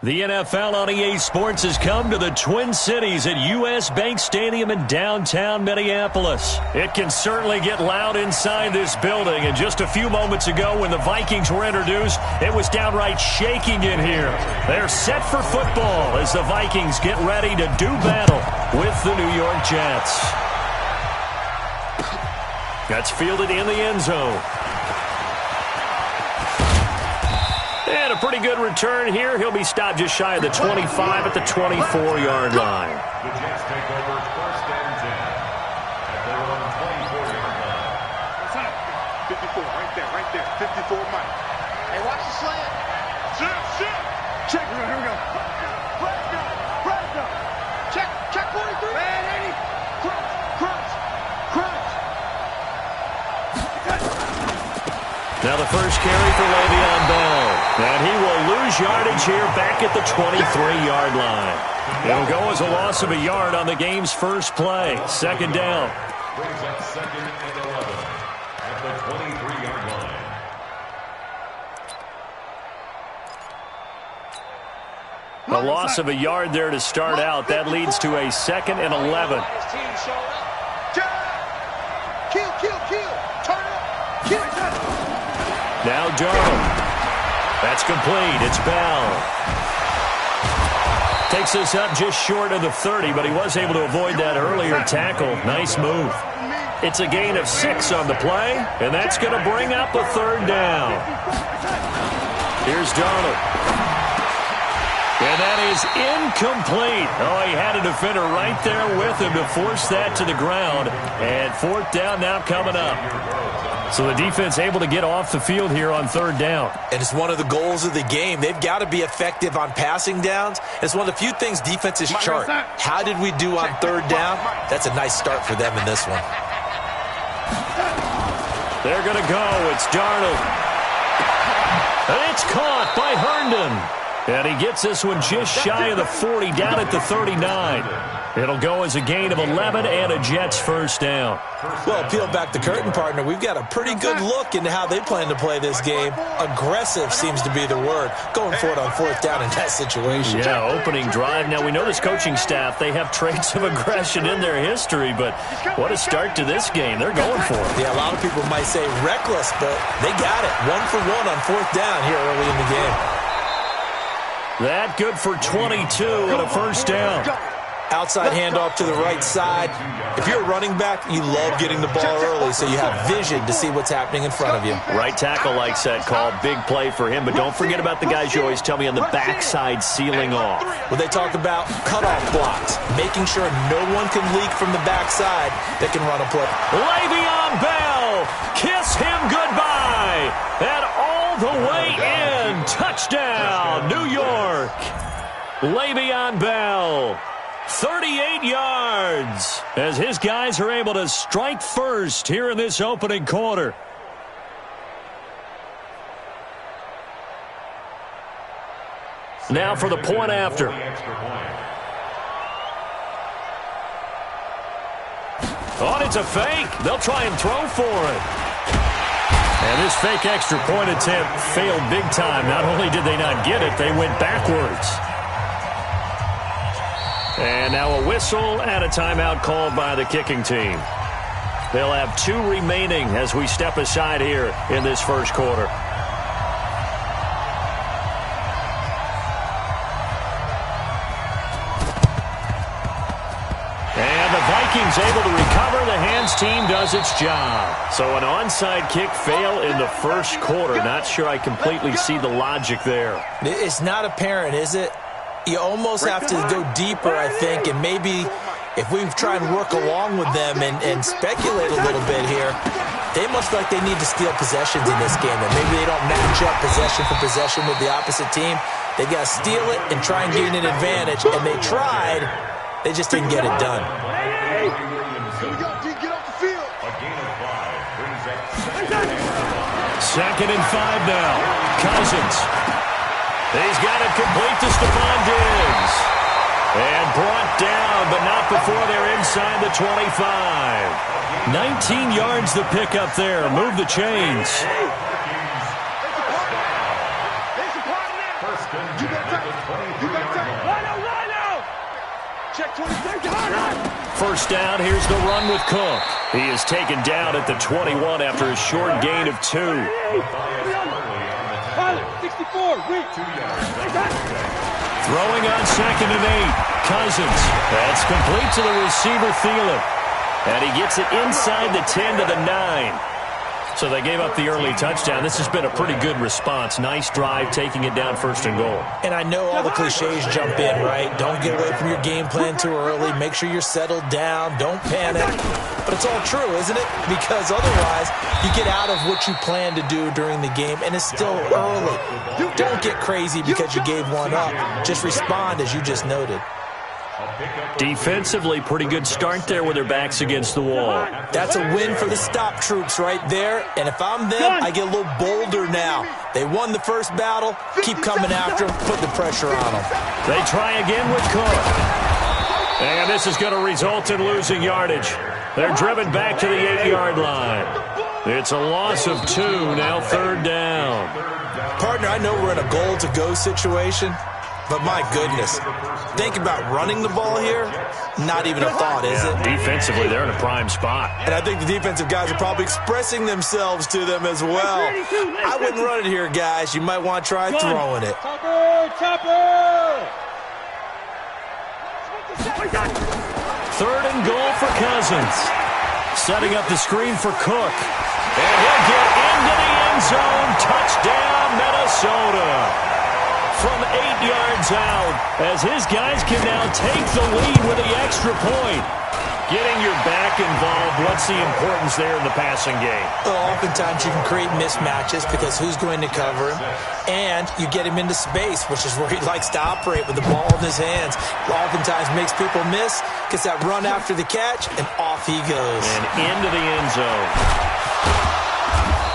The NFL on EA Sports has come to the Twin Cities at U.S. Bank Stadium in downtown Minneapolis. It can certainly get loud inside this building, and just a few moments ago when the Vikings were introduced, it was downright shaking in here. They're set for football as the Vikings get ready to do battle with the New York Jets. That's fielded in the end zone. And a pretty good return here. He'll be stopped just shy of the 25 at the 24-yard line. The Jets take over first and 10 at their own 24-yard line. 54, right there. 54, Mike. Hey, watch the slant. Shit. Check, here we go. Press go. Check 43. Man, 80. Crunch. Now the first carry for Le'Veon Bell. And he will lose yardage here back at the 23-yard line. It'll go as a loss of a yard on the game's first play. Second down. Brings up second and 11 at the 23-yard line. A loss of a yard there to start out. That leads to a second and 11. Kill. Turn up. Kill. Now Darnold. That's complete. It's Bell. Takes us up just short of the 30, but he was able to avoid that earlier tackle. Nice move. It's a gain of 6 on the play, and that's going to bring up a third down. Here's Darnold. And that is incomplete. Oh, he had a defender right there with him to force that to the ground. And fourth down now coming up. So the defense able to get off the field here on third down. And it's one of the goals of the game. They've got to be effective on passing downs. It's one of the few things defenses chart. How did we do on third down? That's a nice start for them in this one. They're going to go. It's Darnold. And it's caught by Herndon. And he gets this one just shy of the 40, down at the 39. It'll go as a gain of 11 and a Jets first down. Well, peel back the curtain, partner. We've got a pretty good look into how they plan to play this game. Aggressive seems to be the word. Going for it on fourth down in that situation. Yeah, opening drive. Now, we know this coaching staff, they have traits of aggression in their history, but what a start to this game. They're going for it. Yeah, a lot of people might say reckless, but they got it. 1 for 1 on fourth down here early in the game. That good for 22 and a first down. Outside handoff to the right side. If you're a running back, you love getting the ball early so you have vision to see what's happening in front of you. Right tackle likes that call. Big play for him, but don't forget about the guys you always tell me on the backside sealing off. Well, they talk about cutoff blocks, making sure no one can leak from the backside that can run a play. Le'Veon Bell, kiss him goodbye. And all the way in. Touchdown, New York. Le'Veon Bell. 38 yards as his guys are able to strike first here in this opening quarter. Now for the point after. Oh, it's a fake. They'll try and throw for it. And this fake extra point attempt failed big time. Not only did they not get it, they went backwards. And now a whistle and a timeout called by the kicking team. They'll have 2 remaining as we step aside here in this first quarter. And the Vikings able to recover. The hands team does its job. So an onside kick fail in the first quarter. Not sure I completely see the logic there. It's not apparent, is it? You almost have to go deeper, I think, and maybe if we try and work along with them and speculate a little bit here, they must feel like they need to steal possessions in this game, and maybe they don't match up possession for possession with the opposite team. They got to steal it and try and gain an advantage, and they tried. They just didn't get it done. Here we go, D, get off the field. A gain of 5 brings up Second and 5 now. Cousins. He's got it complete to Stephon Diggs. And brought down, but not before they're inside the 25. 19 yards the pickup there. Move the chains. First and 10 at the 23. First down, here's the run with Cook. He is taken down at the 21 after a short gain of 2. 64, reach. Throwing on 2nd and 8. Cousins. That's complete to the receiver, Thielen. And he gets it inside the 10 to the 9. So they gave up the early touchdown. This has been a pretty good response. Nice drive, taking it down 1st and goal. And I know all the cliches jump in, right? Don't get away from your game plan too early. Make sure you're settled down. Don't panic. But it's all true, isn't it? Because otherwise, you get out of what you plan to do during the game, and it's still early. Don't get crazy because you gave one up. Just respond as you just noted. Defensively, pretty good start there with their backs against the wall. That's a win for the stop troops right there. And if I'm them, I get a little bolder now. They won the first battle. Keep coming after them. Put the pressure on them. They try again with Cook. And this is going to result in losing yardage. They're driven back to the 8-yard line. It's a loss of 2, now 3rd down. Partner, I know we're in a goal-to-go situation, but my goodness, think about running the ball here. Not even a thought, is it? Defensively, they're in a prime spot. And I think the defensive guys are probably expressing themselves to them as well. I wouldn't run it here, guys. You might want to try throwing it. Chopper! 3rd and goal for Cousins. Setting up the screen for Cook. And he'll get into the end zone. Touchdown, Minnesota. From 8 yards out, as his guys can now take the lead with the extra point. Getting your back involved, what's the importance there in the passing game? Well, oftentimes you can create mismatches because who's going to cover him? And you get him into space, which is where he likes to operate with the ball in his hands. Oftentimes makes people miss, gets that run after the catch, and off he goes. And into the end zone.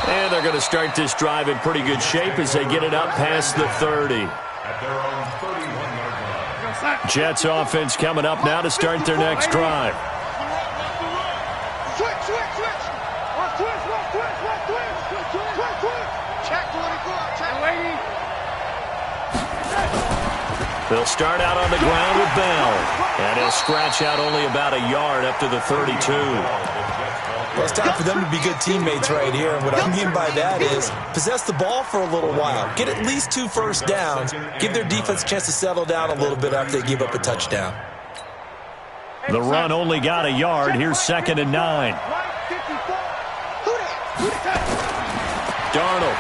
And they're going to start this drive in pretty good shape as they get it up past the 30. Jets offense coming up now to start their next drive. Switch. Check 24. Check. They'll start out on the ground with Bell. And he'll scratch out only about a yard up to the 32. Well, it's time for them to be good teammates right here. And what I mean by that is possess the ball for a little while. Get at least 2 first downs. Give their defense a chance to settle down a little bit after they give up a touchdown. The run only got a yard. Here's 2nd and 9. Darnold.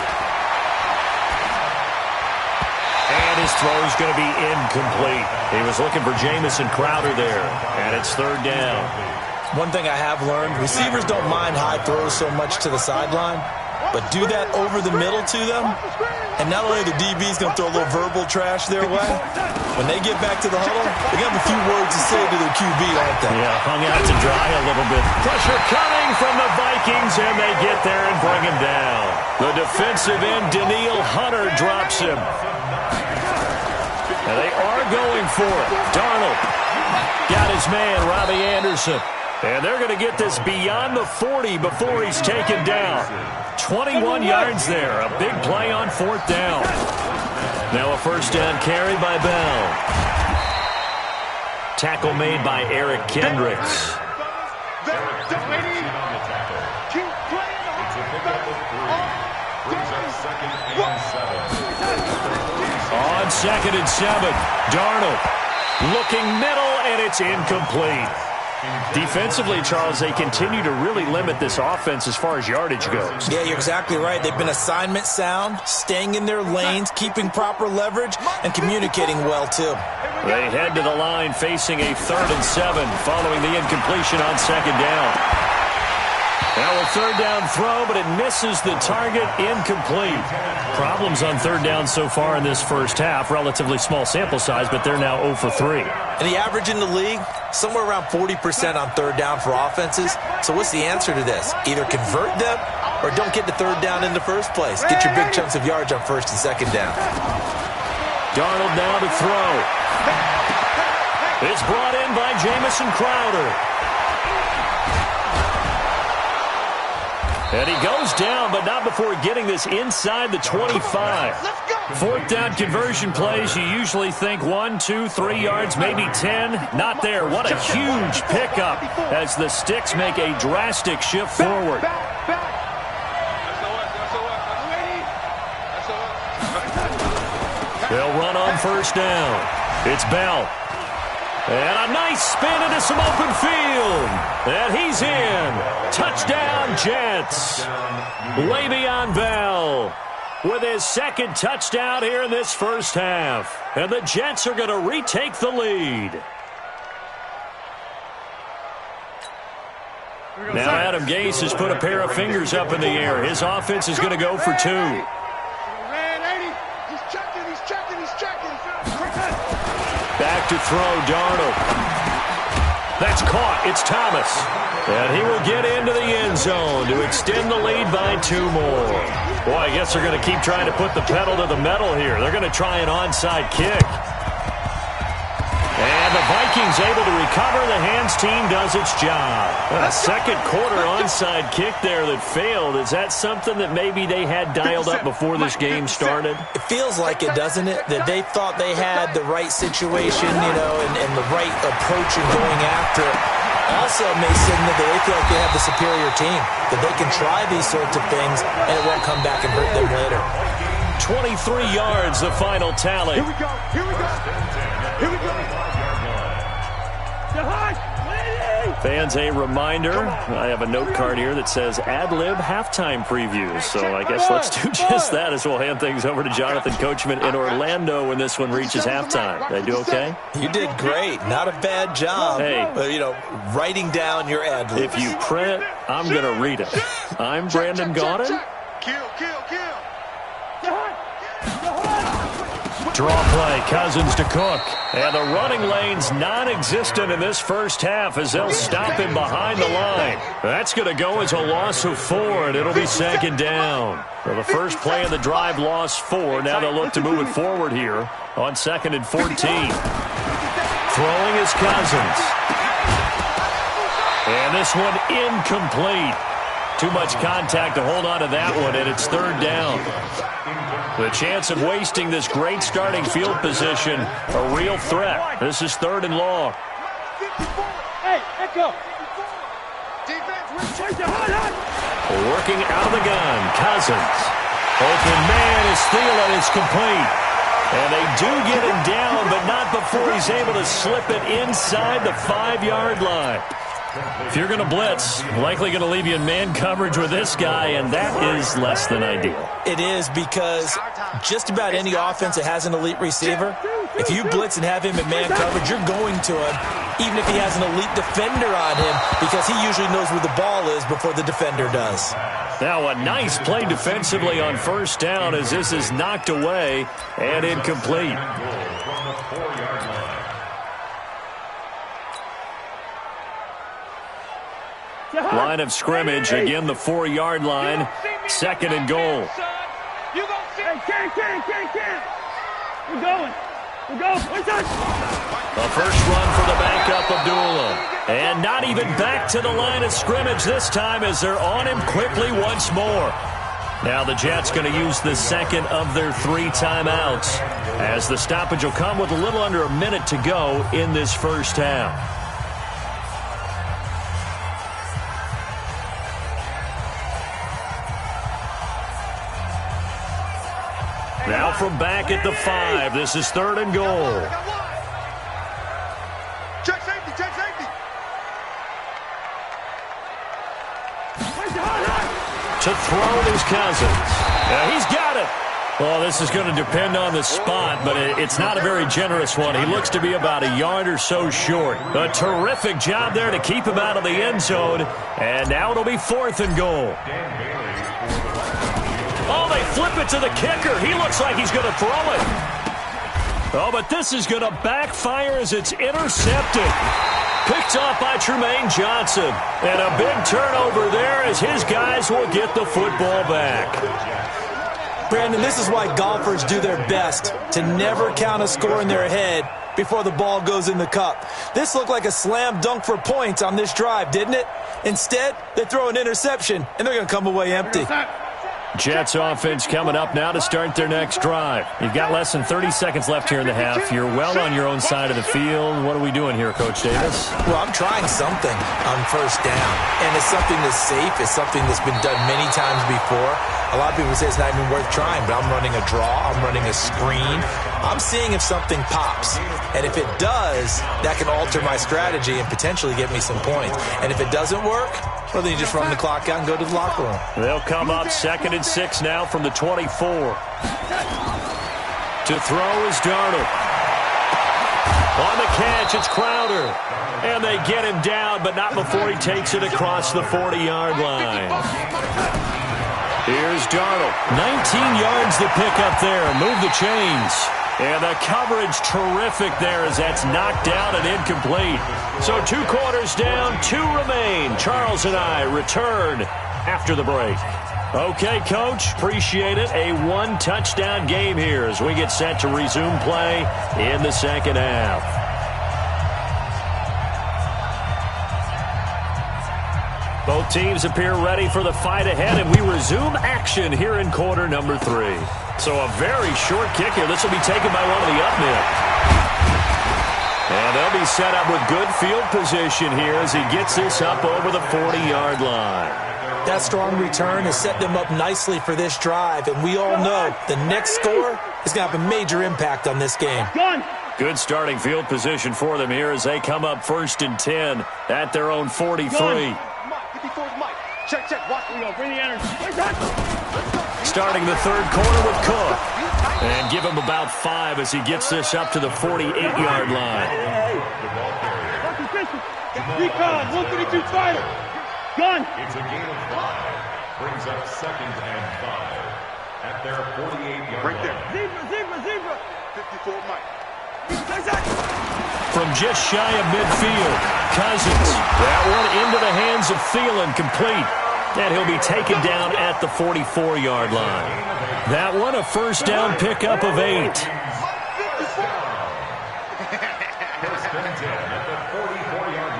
And his throw is going to be incomplete. He was looking for Jamison Crowder there. And it's 3rd down. One thing I have learned, receivers don't mind high throws so much to the sideline, but do that over the middle to them, and not only the DB's going to throw a little verbal trash their way, when they get back to the huddle, they're going to have a few words to say to their QB, aren't they? Yeah, hung out to dry a little bit. Pressure coming from the Vikings, and they get there and bring him down. The defensive end, Danielle Hunter, drops him. And they are going for it. Darnold got his man, Robbie Anderson. And they're going to get this beyond the 40 before he's taken down. 21 yards there. A big play on 4th down. Now a first down carry by Bell. Tackle made by Eric Kendricks. On 2nd and 7, Darnold looking middle, and it's incomplete. Defensively, Charles, they continue to really limit this offense as far as yardage goes. Yeah, you're exactly right. They've been assignment sound, staying in their lanes, keeping proper leverage, and communicating well, too. They head to the line facing a 3rd and 7 following the incompletion on 2nd down. Now a 3rd down throw, but it misses the target, incomplete. Problems on 3rd down so far in this first half. Relatively small sample size, but they're now 0 for 3. And the average in the league, somewhere around 40% on 3rd down for offenses. So what's the answer to this? Either convert them or don't get to 3rd down in the first place. Get your big chunks of yards on 1st and 2nd down. Darnold now to throw. It's brought in by Jamison Crowder. And he goes down, but not before getting this inside the 25. Fourth down conversion plays, you usually think 1, 2, 3 yards, maybe 10. Not there. What a huge pickup as the Sticks make a drastic shift forward. They'll run on first down. It's Bell. And a nice spin into some open field. And he's in. Touchdown, Jets. Le'Veon Bell with his second touchdown here in this first half. And the Jets are going to retake the lead. Now Adam Gase has put a pair of fingers up in the air. His offense is going to go for 2. Back to throw, Darnold. That's caught. It's Thomas. And he will get into the end zone to extend the lead by 2 more. Boy, I guess they're going to keep trying to put the pedal to the metal here. They're going to try an onside kick. And the Vikings able to recover. The hands team does its job. A second quarter onside kick there that failed. Is that something that maybe they had dialed up before this game started? It feels like it, doesn't it? That they thought they had the right situation, you know, and the right approach in going after it. Also may signal that they feel like they have the superior team, that they can try these sorts of things and it won't come back and hurt them later. 23 yards, the final tally. Here we go. Here we go. Here we go. Fans, a reminder, I have a note card here that says ad-lib halftime previews. So I guess let's do just that as we'll hand things over to Jonathan Coachman in Orlando when this one reaches halftime. Did I do okay? You did great. Not a bad job. Hey. You know, writing down your ad-libs. If you print, I'm going to read it. I'm Brandon Gaudin. Kill. Draw play, Cousins to Cook. And the running lane's non-existent in this first half as they'll stop him behind the line. That's going to go as a loss of 4, and it'll be second down. Well, the first play of the drive lost 4. Now they'll look to move it forward here on 2nd and 14. Throwing is Cousins. And this one incomplete. Too much contact to hold on to that one, and it's 3rd down. The chance of wasting this great starting field position, a real threat. This is 3rd and long. Hey, echo. Working out of the gun, Cousins. Open man is Thielen, it's complete. And they do get him down, but not before he's able to slip it inside the 5-yard line. If you're going to blitz, likely going to leave you in man coverage with this guy, and that is less than ideal. It is because just about any offense that has an elite receiver, if you blitz and have him in man coverage, you're going to him, even if he has an elite defender on him, because he usually knows where the ball is before the defender does. Now a nice play defensively on first down as this is knocked away and incomplete. Line of scrimmage, again the 4-yard line, 2nd and goal. You go, can't. We're going. The first run for the backup Abdullah. And not even back to the line of scrimmage this time as they're on him quickly once more. Now the Jets going to use the second of their 3 timeouts as the stoppage will come with a little under a minute to go in this first half. Now from back at the 5, this is 3rd and goal. Check safety. To throw is Cousins. Now he's got it. Well, this is going to depend on the spot, but it's not a very generous one. He looks to be about a yard or so short. A terrific job there to keep him out of the end zone. And now it'll be 4th and goal. Oh, they flip it to the kicker. He looks like he's going to throw it. Oh, but this is going to backfire as it's intercepted. Picked off by Tremaine Johnson. And a big turnover there as his guys will get the football back. Brandon, this is why golfers do their best to never count a score in their head before the ball goes in the cup. This looked like a slam dunk for points on this drive, didn't it? Instead, they throw an interception, and they're going to come away empty. Jets offense coming up now to start their next drive. You've got less than 30 seconds left here in the half. You're well on your own side of the field. What are we doing here, Coach Davis? Well, I'm trying something on first down, and it's something that's safe. It's something that's been done many times before. A lot of people say it's not even worth trying, but I'm running a draw. I'm running a screen. I'm seeing if something pops, and if it does, that can alter my strategy and potentially get me some points. And if it doesn't work, well, then you just run the clock out and go to the locker room. They'll come up 2nd and 6 now from the 24. To throw is Darnold. On the catch, it's Crowder. And they get him down, but not before he takes it across the 40-yard line. Here's Darnold. 19 yards to pick up there. Move the chains. And the coverage terrific there as that's knocked down and incomplete. So 2 quarters down, 2 remain. Charles and I return after the break. Okay, Coach, appreciate it. A 1-touchdown game here as we get set to resume play in the second half. Both teams appear ready for the fight ahead, and we resume action here in quarter number 3. So a very short kick here. This will be taken by one of the up men. And they'll be set up with good field position here as he gets this up over the 40-yard line. That strong return has set them up nicely for this drive, and we all know the next score is going to have a major impact on this game. Good starting field position for them here as they come up 1st and 10 at their own 43. Check, check. Watch. Bring the energy. Starting the 3rd quarter with Cook. And give him about 5 as he gets this up to the 48-yard line. Recon, 132 fighter. Gun. It's a gain of 5. Brings up 2nd and 5 at their 48-yard line. Right there. Zebra. 54 Mike. From just shy of midfield, Cousins. That one into the hands of Thielen, complete. And he'll be taken down at the 44-yard line. That one a first down pickup of 8. First and 10 at the 44-yard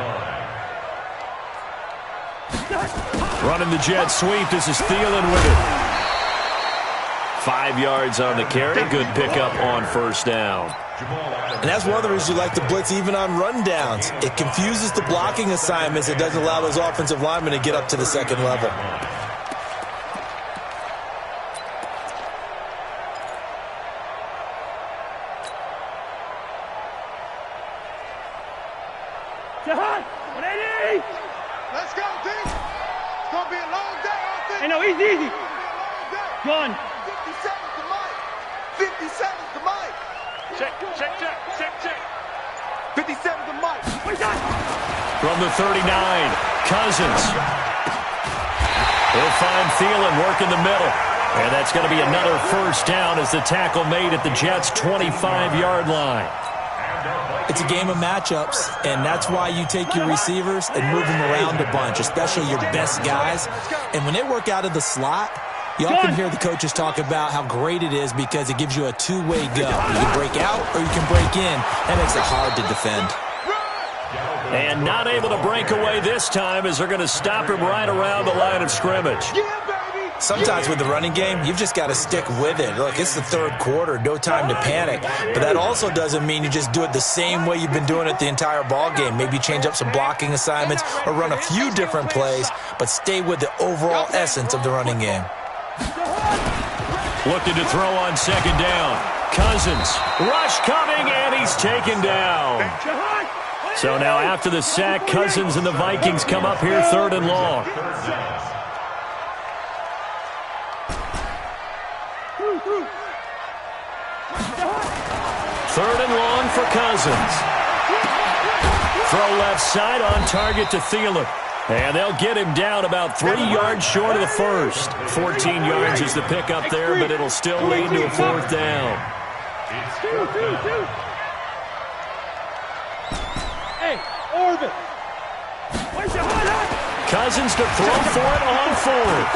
line. Running the jet sweep. This is Thielen with it. 5 yards on the carry. Good pickup on first down. And that's one of the reasons you like to blitz even on rundowns. It confuses the blocking assignments. It doesn't allow those offensive linemen to get up to the second level. Jahan, 180. Let's go, D. It's going to be a long day, I think. Hey, no, easy. Gun. 50 seconds to Mike. 50 seconds to Mike. Check. 57 to Mike. From the 39, Cousins. He'll find Thielen working the middle. And that's going to be another first down as the tackle made at the Jets' 25-yard line. It's a game of matchups, and that's why you take your receivers and move them around a bunch, especially your best guys. And when they work out of the slot, you often hear the coaches talk about how great it is because it gives you a two-way go. You can break out or you can break in. That makes it hard to defend. And not able to break away this time as they're going to stop him right around the line of scrimmage. Sometimes with the running game, you've just got to stick with it. Look, it's the 3rd quarter, no time to panic. But that also doesn't mean you just do it the same way you've been doing it the entire ball game. Maybe change up some blocking assignments or run a few different plays, but stay with the overall essence of the running game. Looking to throw on 2nd down. Cousins. Rush coming, and he's taken down. So now after the sack, Cousins and the Vikings come up here 3rd and long. 3rd and long for Cousins. Throw left side on target to Thielen. And they'll get him down about 3 yards short of the first. 14 yards is the pickup there, but it'll still lead to a 4th down. Hey, Orbit. Cousins to throw for it on 4th.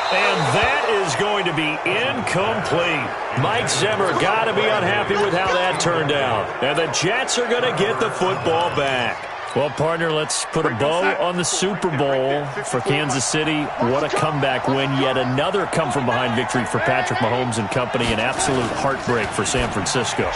And that is going to be incomplete. Mike Zimmer got to be unhappy with how that turned out. And the Jets are going to get the football back. Well, partner, let's put a bow on the Super Bowl for Kansas City. What a comeback win. Yet another come-from-behind victory for Patrick Mahomes and company. An absolute heartbreak for San Francisco.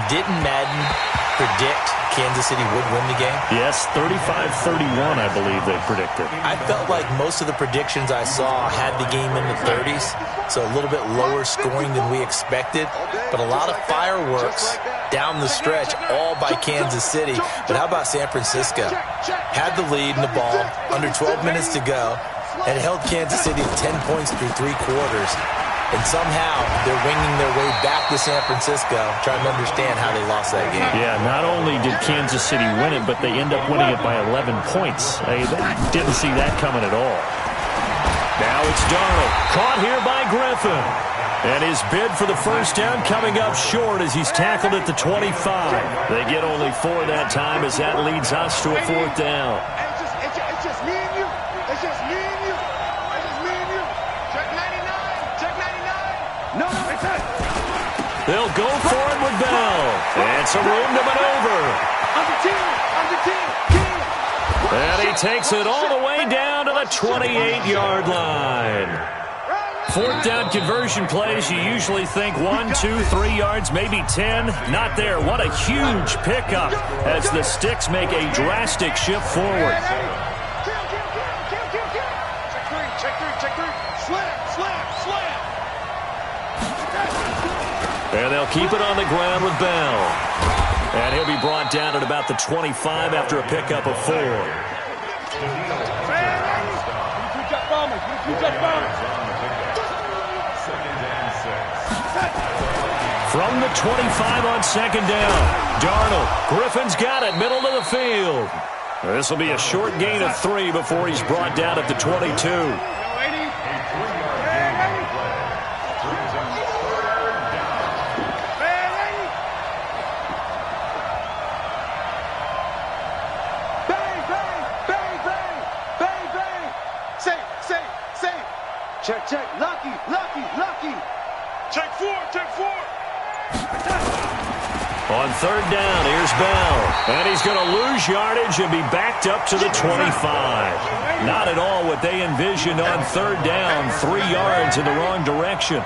Didn't Madden predict Kansas City would win the game? Yes, 35-31, I believe they predicted. I felt like most of the predictions I saw had the game in the 30s, so a little bit lower scoring than we expected, but a lot of fireworks down the stretch, all by Kansas City. But how about San Francisco? Had the lead in the ball, under 12 minutes to go, and held Kansas City to 10 points through 3 quarters. And somehow they're winging their way back to San Francisco, trying to understand how they lost that game. Yeah, not only did Kansas City win it, but they end up winning it by 11 points. They didn't see that coming at all. Now it's Darnold, caught here by Griffin. And his bid for the first down coming up short as he's tackled at the 25. They get only 4 that time as that leads us to a 4th down. It's just me and you. It's just me and you. It's just me and you. Check 99. Check 99. No, it's not. They'll go for it with Bell. And some room to maneuver. Under 10. And he takes it all the way down to the 28-yard line. 4th down conversion plays, you usually think 1, 2, 3 yards, maybe 10. Not there. What a huge pickup as the Sticks make a drastic shift forward. Check 3. Slam. And they'll keep it on the ground with Bell. And he'll be brought down at about the 25 after a pickup of 4. From the 25 on 2nd down, Darnold. Griffin's got it, middle of the field. This will be a short gain of 3 before he's brought down at the 22. Check. Lucky. Check 4. On 3rd down, here's Bell. And he's going to lose yardage and be backed up to the 25. Not at all what they envisioned on 3rd down. 3 yards in the wrong direction.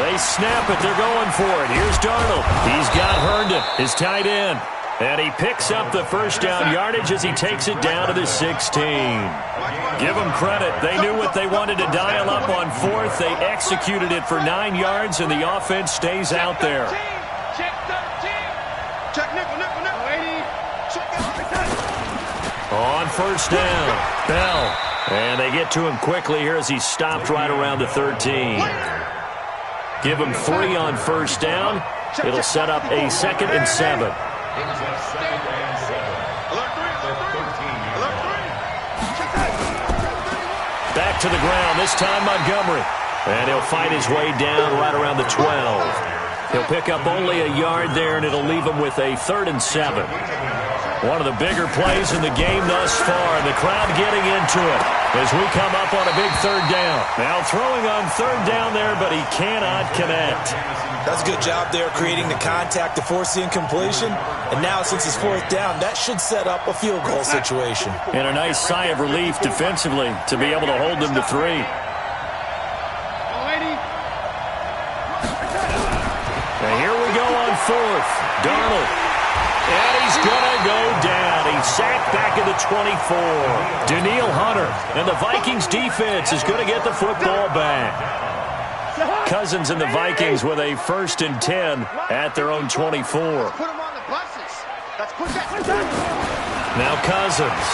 They snap it. They're going for it. Here's Darnold. He's got Herndon, his tight end. And he picks up the first down yardage as he takes it down to the 16. Give them credit. They knew what they wanted to dial up on 4th. They executed it for 9 yards, and the offense stays out there. Check 13. Check nickel. On 1st down, Bell. And they get to him quickly here as he's stopped right around the 13. Give him 3 on 1st down. It'll set up a 2nd and 7. Back to the ground, this time Montgomery. And he'll fight his way down right around the 12. He'll pick up only a yard there, and it'll leave him with a 3rd and 7. One of the bigger plays in the game thus far. The crowd getting into it as we come up on a big 3rd down. Now throwing on 3rd down there, but he cannot connect. That's a good job there creating the contact to force the incompletion. And now since it's 4th down, that should set up a field goal situation. And a nice sigh of relief defensively to be able to hold them to 3. And here we go on 4th. Darnold. And he's going to go down. He's sacked back at the 24. Danielle Hunter. And the Vikings defense is going to get the football back. Cousins and the Vikings with a 1st and 10 at their own 24. Put them on the buses. Let's put that. Now Cousins.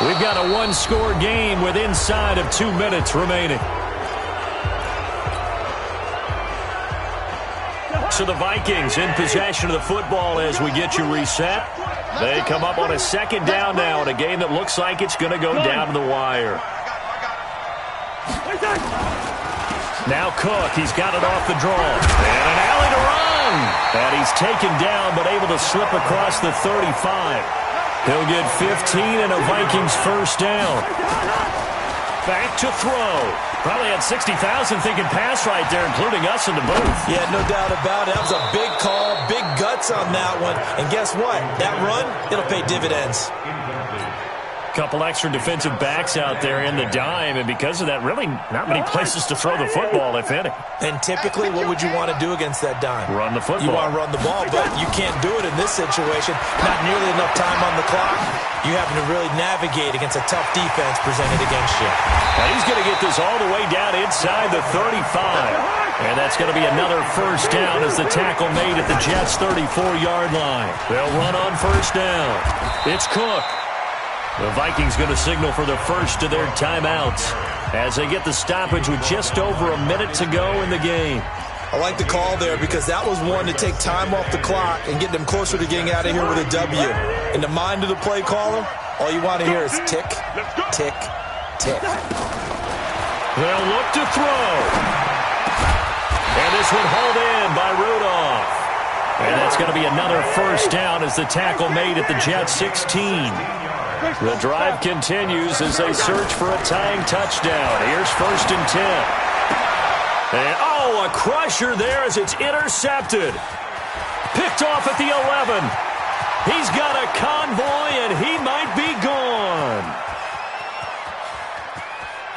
We've got a 1-score game with inside of 2 minutes remaining. So the Vikings in possession of the football as we get you reset. They come up on a 2nd down now in a game that looks like it's going to go down to the wire. Now Cook, he's got it off the draw. And an alley to run. And he's taken down but able to slip across the 35. He'll get 15 and a Vikings 1st down. Back to throw. Probably had 60,000 thinking pass right there, including us in the booth. Yeah, no doubt about it. That was a big call, big guts on that one. And guess what? That run, it'll pay dividends. Couple extra defensive backs out there in the dime, and because of that, really not many places to throw the football, if any. And typically, what would you want to do against that dime? Run the football. You want to run the ball, but you can't do it in this situation. Not nearly enough time on the clock. You having to really navigate against a tough defense presented against you. Now he's going to get this all the way down inside the 35. And that's going to be another first down as the tackle made at the Jets' 34-yard line. They'll run on first down. It's Cook. The Vikings going to signal for the first of their timeouts as they get the stoppage with just over a minute to go in the game. I like the call there because that was one to take time off the clock and get them closer to getting out of here with a W. In the mind of the play caller, all you want to hear is tick, tick, tick. They'll look to throw. And this one hauled in by Rudolph. And that's going to be another first down as the tackle made at the Jets' 16. The drive continues as they search for a tying touchdown. Here's first and 10. And, a crusher there as it's intercepted. Picked off at the 11. He's got a convoy, and he might be gone.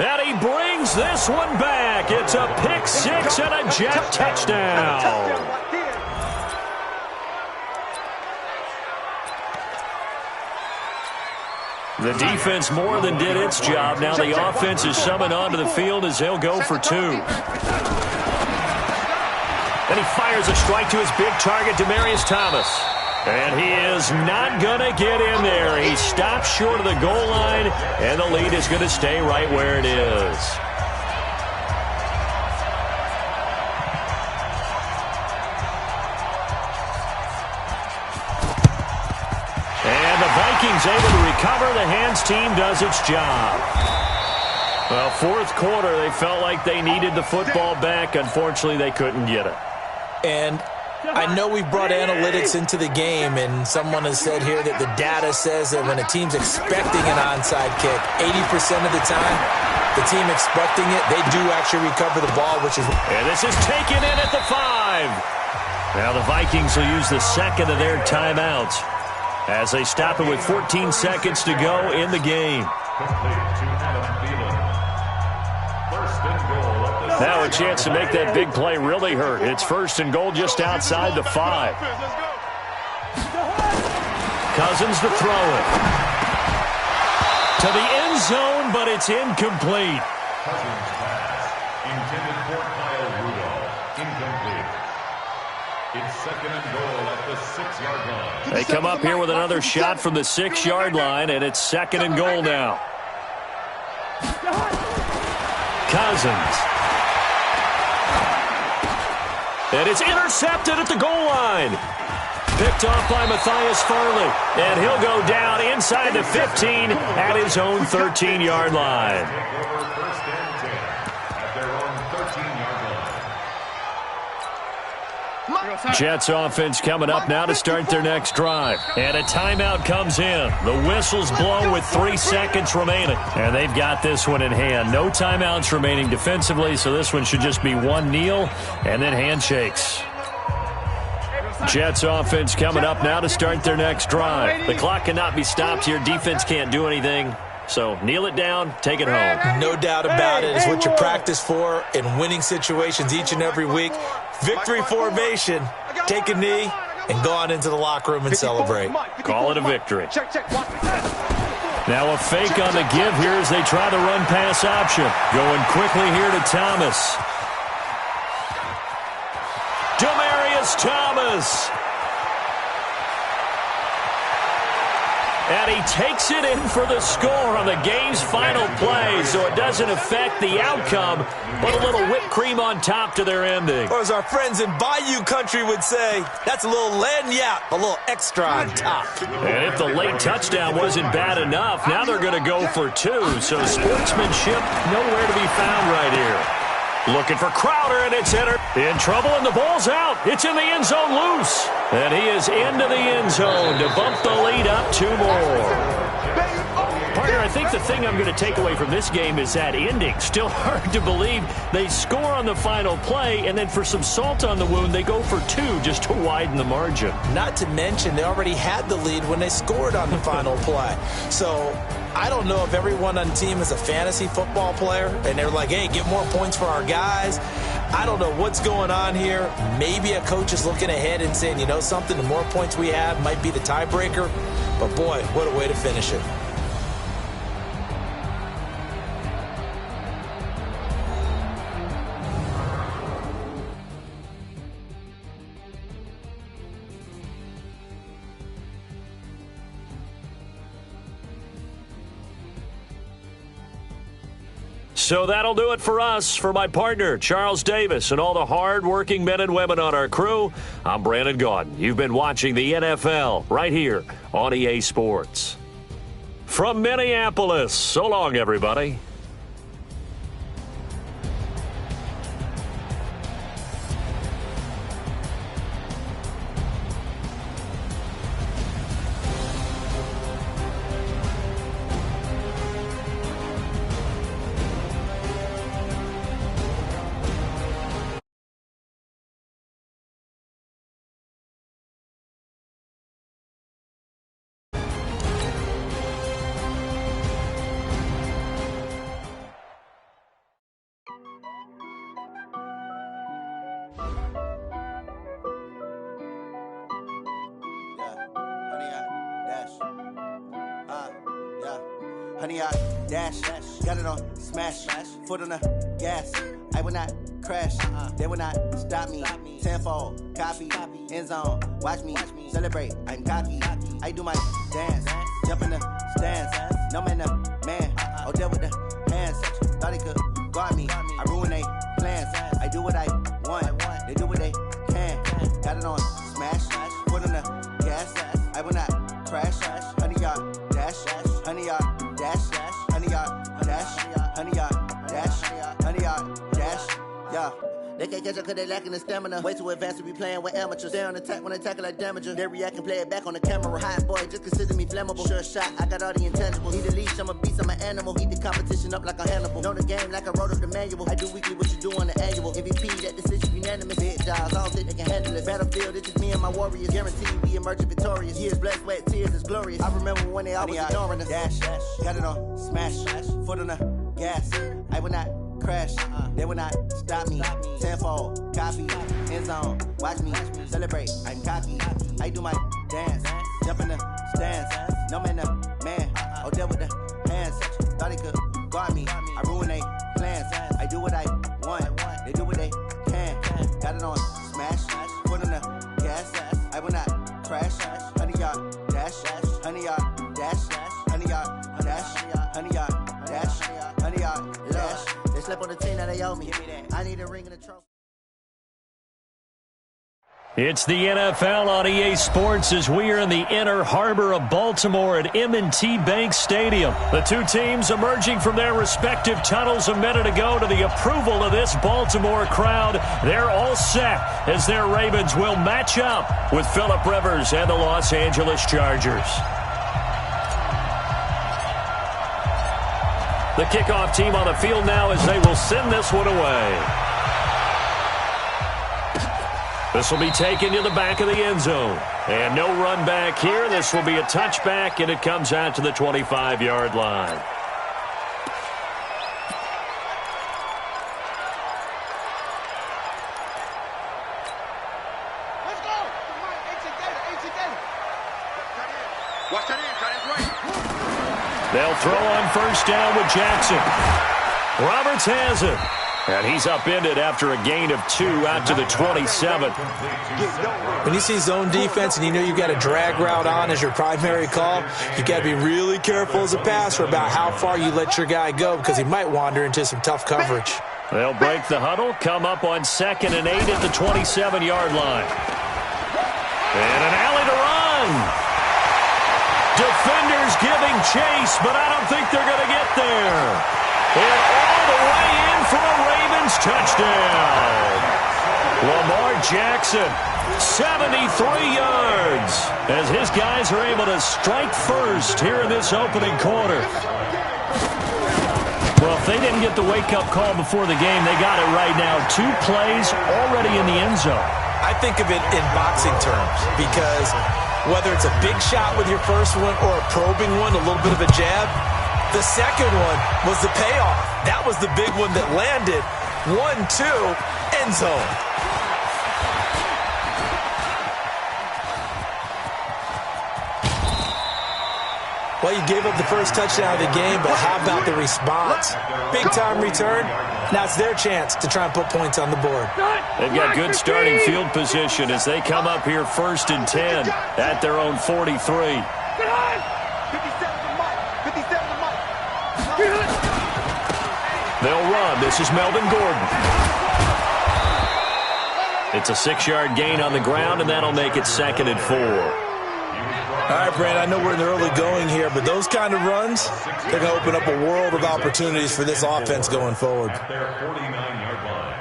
And he brings this one back. It's a pick six and a Jet touchdown. The defense more than did its job. Now the offense is summoned onto the field as they'll go for two. And he fires a strike to his big target, Demaryius Thomas. And he is not going to get in there. He stops short of the goal line, and the lead is going to stay right where it is. And the Vikings able to recover. The hands team does its job. Well, fourth quarter, they felt like they needed the football back. Unfortunately, they couldn't get it. And I know we brought analytics into the game, and someone has said here that the data says that when a team's expecting an onside kick, 80% of the time, the team expecting it, they do actually recover the ball, which is... And this is taken in at the 5. Now the Vikings will use the second of their timeouts as they stop it with 14 seconds to go in the game. Now a chance to make that big play really hurt. It's first and goal just outside the 5. Cousins to throw it. To the end zone, but it's incomplete. Cousins pass. Intended for Kyle Rudolph. Incomplete. It's second and goal at the 6-yard line. They come up here with another shot from the 6-yard line, and it's second and goal now. Cousins. And it's intercepted at the goal line. Picked off by Matthias Farley. And he'll go down inside the 15 at his own 13-yard line. First and 10 at their own 13-yard line. Jets offense coming up now to start their next drive. And a timeout comes in. The whistles blow with 3 seconds remaining. And they've got this one in hand. No timeouts remaining defensively, so this one should just be one kneel and then handshakes. Jets offense coming up now to start their next drive. The clock cannot be stopped here. Defense can't do anything. So kneel it down, take it home. No doubt about it. It's what you practice for in winning situations each and every week. Victory formation. Take a knee and go on into the locker room and celebrate. Call it a victory. Now a fake on the give here as they try the run-pass option. Going quickly here to Thomas. Demaryius Thomas. And he takes it in for the score on the game's final play, so it doesn't affect the outcome, but a little whipped cream on top to their ending. Or as our friends in Bayou country would say, that's a little lagniappe, a little extra on top. And if the late touchdown wasn't bad enough, now they're going to go for 2, so sportsmanship nowhere to be found right here. Looking for Crowder, and it's entered. In trouble, and the ball's out. It's in the end zone loose. And he is into the end zone to bump the lead up 2 more. Partner, I think the thing I'm going to take away from this game is that ending. Still hard to believe they score on the final play, and then for some salt on the wound, they go for 2 just to widen the margin. Not to mention, they already had the lead when they scored on the final play. So I don't know if everyone on the team is a fantasy football player, and they're like, hey, get more points for our guys. I don't know what's going on here. Maybe a coach is looking ahead and saying, you know something, the more points we have might be the tiebreaker. But, boy, what a way to finish it. So that'll do it for us. For my partner, Charles Davis, and all the hard-working men and women on our crew, I'm Brandon Gaudin. You've been watching the NFL right here on EA Sports. From Minneapolis, so long, everybody. Honey, I dash, got it on smash, foot on the gas. I will not crash, they will not stop me. Tenfold, copy, end zone, watch me celebrate. I'm cocky, I do my dance, jump in the stands. No man, the man, oh, deal with the hands. Thought he could guard me, I ruin they plans. I do what I want, they do what they can. Got it on smash, foot on the gas. I will not crash, honey, y'all dash, honey, y'all dash, honey, y'all dash, honey, y'all dash, honey, y'all dash, yeah. They can't catch up cause they lacking the stamina. Way too advanced to be playing with amateurs. Stay on attack when they tackle like damager. They react and play it back on the camera. Hot boy, just consider me flammable. Sure shot, I got all the intangibles. Need a leash, I'm a beast, I'm an animal. Heat the competition up like a Hannibal. Know the game like I wrote up the manual. I do weekly what you do on the annual. MVP, that decision unanimous. Hit jobs, I don't think they can handle it. Battlefield, it's just me and my warriors. Guaranteed we emerging victorious. Years, blood, sweat, tears, it's glorious. I remember when they always ignoring us. Dash, got it on smash, foot on the gas. I will not crash, they will not stop me. Tenfold, copy, end zone, watch me celebrate. I'm cocky, I do my dance, jump in the stands. No man, the man, oh, deal with the hands. Thought he could guard me, I ruin they plans. I do what I want, they do what they can. Got it on smash, foot on the gas. I will not crash, honey, y'all dash, honey, y'all dash, honey, y'all dash, honey, y'all dash, honey, y'all dash. They slept on the team, now they owe me. I need a ring and a trophy. It's the NFL on EA Sports as we are in the inner harbor of Baltimore at M&T Bank Stadium. The two teams emerging from their respective tunnels a minute ago to the approval of this Baltimore crowd. They're all set as their Ravens will match up with Phillip Rivers and the Los Angeles Chargers. The kickoff team on the field now as they will send this one away. This will be taken to the back of the end zone. And no run back here. This will be a touchback, and it comes out to the 25-yard line. Let's go. Watch that in. Cut it right. They'll throw on first down with Jackson. Roberts has it. And he's upended after a gain of 2 out to the 27. When you see zone defense and you know you've got a drag route on as your primary call, you've got to be really careful as a passer about how far you let your guy go because he might wander into some tough coverage. They'll break the huddle, come up on 2nd and 8 at the 27-yard line. And an alley to run. Defenders giving chase, but I don't think they're going to get there. And all the way in for a Ravens touchdown. Lamar Jackson, 73 yards, as his guys are able to strike first here in this opening quarter. Well, if they didn't get the wake-up call before the game, they got it right now. 2 plays already in the end zone. I think of it in boxing terms because whether it's a big shot with your first one or a probing one, a little bit of a jab, the second one was the payoff. That was the big one that landed. 1-2, end zone. Well, you gave up the first touchdown of the game, but how about the response? Big-time return. Now it's their chance to try and put points on the board. They've got good starting field position as they come up here 1st and 10 at their own 43. They'll run. This is Melvin Gordon. It's a 6-yard gain on the ground, and that'll make it 2nd and 4. All right, Brand, I know we're in the early going here, but those kind of runs, they're going to open up a world of opportunities for this offense going forward. At their 49-yard line.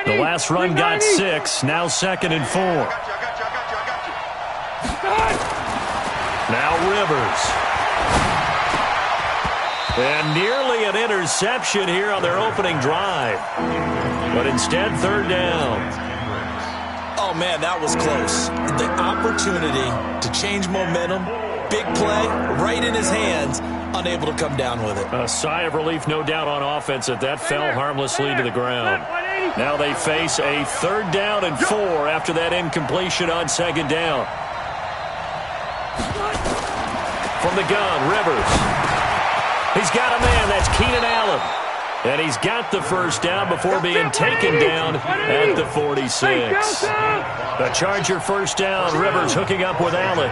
The last run got 6, now 2nd and 4. Now Rivers. And nearly an interception here on their opening drive. But instead, 3rd down. Oh, man, that was close. The opportunity to change momentum, big play, right in his hands, unable to come down with it. A sigh of relief, no doubt, on offense that fell harmlessly to the ground. Now they face a 3rd down and 4 after that incompletion on 2nd down. From the gun, Rivers. He's got a man. That's Keenan Allen. And he's got the first down before being taken down at the 46. The Charger first down. Rivers hooking up with Allen.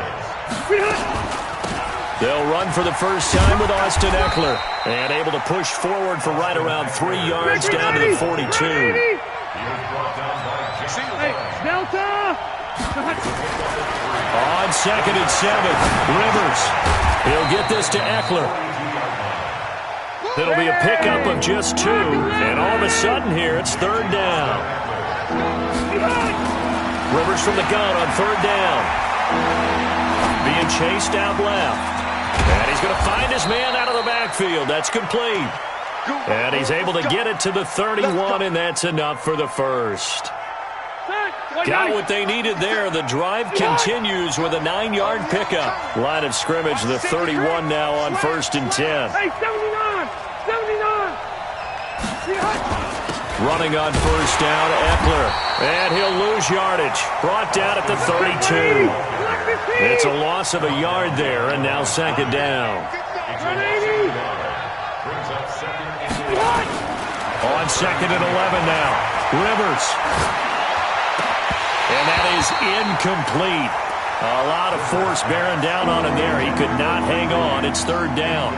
They'll run for the first time with Austin Eckler. And able to push forward for right around 3 yards down to the 42. On 2nd and 7, Rivers. He'll get this to Eckler. It'll be a pickup of just 2, and all of a sudden here, it's 3rd down. Rivers from the gun on 3rd down. Being chased out left. And he's going to find his man out of the backfield. That's complete. And he's able to get it to the 31, and that's enough for the first. Got what they needed there. The drive continues with a 9-yard pickup. Line of scrimmage, the 31 now on 1st and 10. Hey, 79! 79! Running on 1st down, Eckler. And he'll lose yardage. Brought down at the 32. It's a loss of a yard there, and now 2nd down. On 2nd and 11 now. Rivers. And that is incomplete. A lot of force bearing down on him there. He could not hang on. It's 3rd down.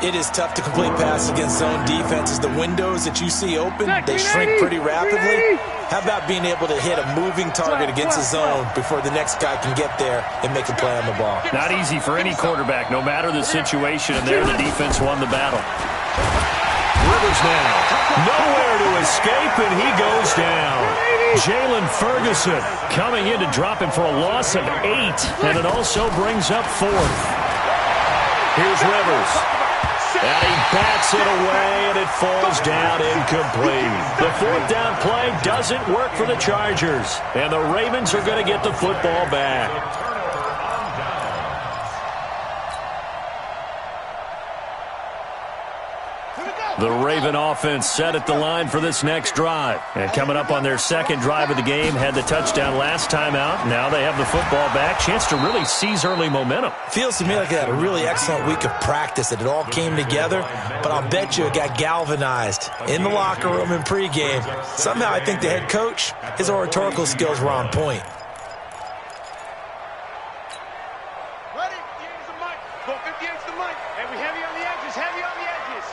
It is tough to complete passes against zone defenses. The windows that you see open, they shrink pretty rapidly. How about being able to hit a moving target against a zone before the next guy can get there and make a play on the ball? Not easy for any quarterback, no matter the situation. And there, the defense won the battle. Rivers now. Nowhere to escape, and he goes down. Jalen Ferguson coming in to drop him for a loss of 8, and it also brings up 4th. Here's Rivers. And he bats it away, and it falls down incomplete. The 4th down play doesn't work for the Chargers, and the Ravens are going to get the football back. The Raven offense set at the line for this next drive. And coming up on their 2nd drive of the game, had the touchdown last time out. Now they have the football back. Chance to really seize early momentum. Feels to me like they had a really excellent week of practice, that it all came together. But I'll bet you it got galvanized in the locker room in pregame. Somehow I think the head coach, his oratorical skills were on point. Ready? 58's the mic. Go 58's the mic. And we heavy on the edges, heavy on the edges.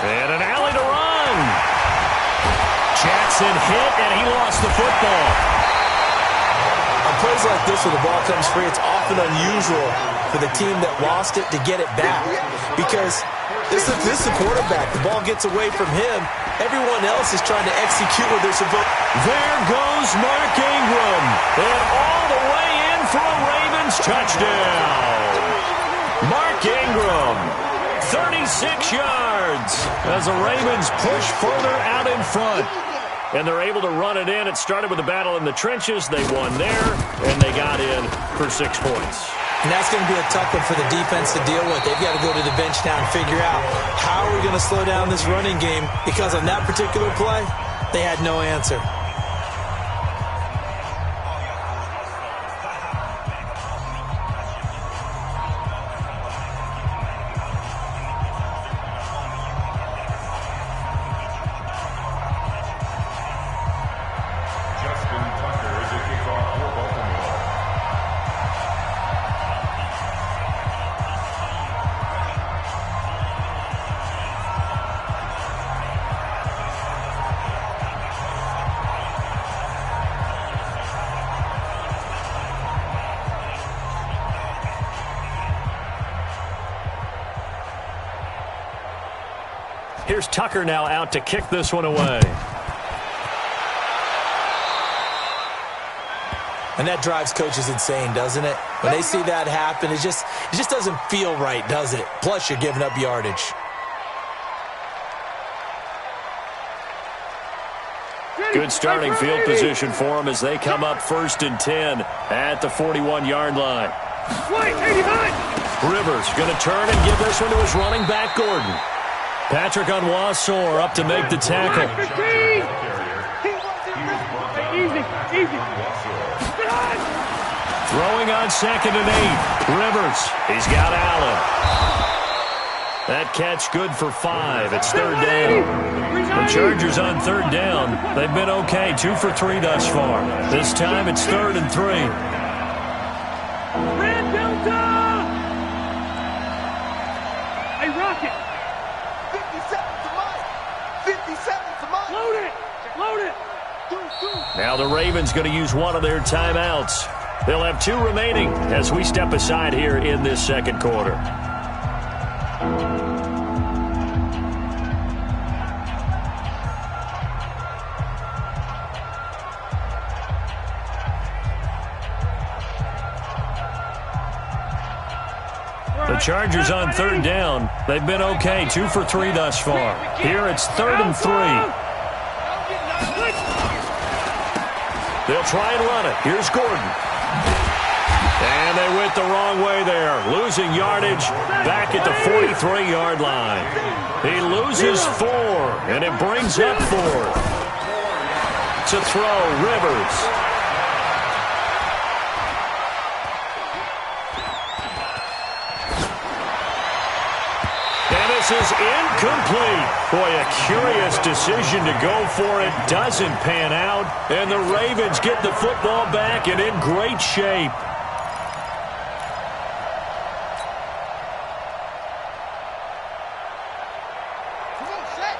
And an alley to run. Jackson hit, and he lost the football. I'm pretty plays like this when the ball comes free, it's often unusual for the team that lost it to get it back because this is the quarterback. The ball gets away from him. Everyone else is trying to execute what they're supposed to. There goes Mark Ingram. And all the way in for a Ravens touchdown. Mark Ingram, 36 yards as the Ravens push further out in front. And they're able to run it in. It started with a battle in the trenches. They won there, and they got in for 6 points. And that's going to be a tough one for the defense to deal with. They've got to go to the bench now and figure out how are we going to slow down this running game, because on that particular play, they had no answer. Here's Tucker now out to kick this one away. And that drives coaches insane, doesn't it? When they see that happen, it just doesn't feel right, does it? Plus, you're giving up yardage. Good starting field position for them as they come up 1st and 10 at the 41-yard line. Rivers going to turn and give this one to his running back, Gordon. Patrick Onwuasor up to make the tackle. Throwing on 2nd and 8. Rivers. He's got Allen. That catch good for 5. It's 3rd down. The Chargers on 3rd down. They've been okay. 2 for 3 thus far. This time it's 3rd and 3. Red Delta! Hey, Rocket! 57 to Mike! 57 to Mike! Load it! Load it! Now the Ravens going to use one of their timeouts. They'll have 2 remaining as we step aside here in this 2nd quarter. The Chargers on 3rd down. They've been okay. 2 for 3 thus far. Here it's 3rd and 3. They'll try and run it. Here's Gordon. And they went the wrong way there. Losing yardage back at the 43-yard line. He loses 4, and it brings up 4th. To throw, Rivers. This is incomplete. Boy, a curious decision to go for it. Doesn't pan out. And the Ravens get the football back and in great shape. Come on, Shaq.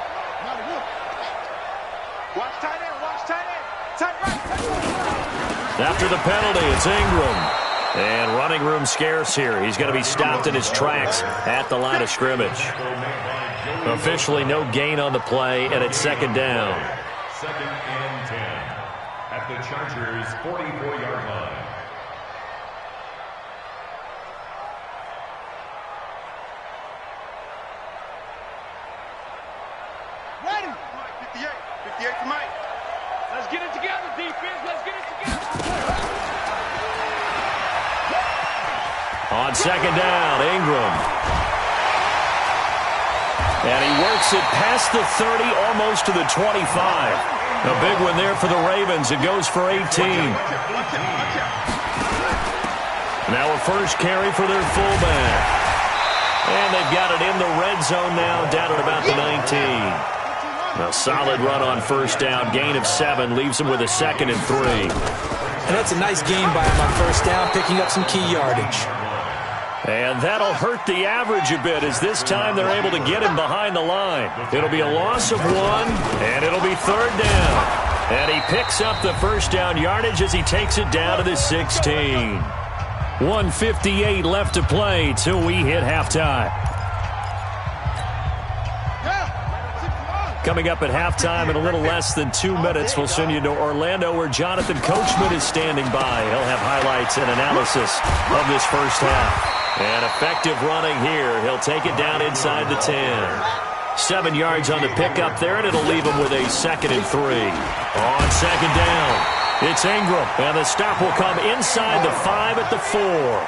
Watch tight end. Watch tight end. Tight right. Tight right. After the penalty, it's Ingram. And running room scarce here. He's going to be stopped in his tracks at the line of scrimmage. Officially no gain on the play, and it's 2nd down. 2nd and 10 at the Chargers' 44-yard line. Ready. 58. 58 to Mike. Let's get it together, defense. Let's get it together. On 2nd down, Ingram. And he works it past the 30, almost to the 25. A big one there for the Ravens. It goes for 18. Now a first carry for their fullback. And they've got it in the red zone now, down at about the 19. A solid run on 1st down. Gain of 7 leaves them with a 2nd and 3. And that's a nice gain by him on 1st down, picking up some key yardage. And that'll hurt the average a bit as this time they're able to get him behind the line. It'll be a loss of 1, and it'll be 3rd down. And he picks up the first down yardage as he takes it down to the 16. 1:58 left to play till we hit halftime. Coming up at halftime in a little less than 2 minutes, we'll send you to Orlando where Jonathan Coachman is standing by. He'll have highlights and analysis of this first half. And effective running here. He'll take it down inside the 10. 7 yards on the pickup there, and it'll leave him with a 2nd and 3. On 2nd down, it's Ingram, and the stop will come inside the 5 at the 4.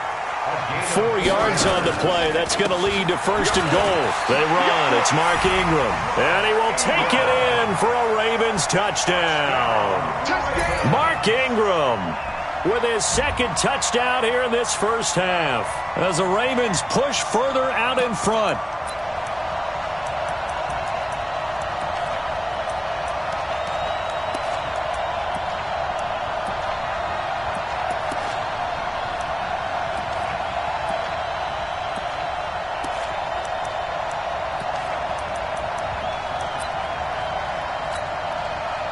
4 yards on the play. That's going to lead to 1st and goal. They run. It's Mark Ingram, and he will take it in for a Ravens touchdown. Mark Ingram with his 2nd touchdown here in this first half as the Ravens push further out in front.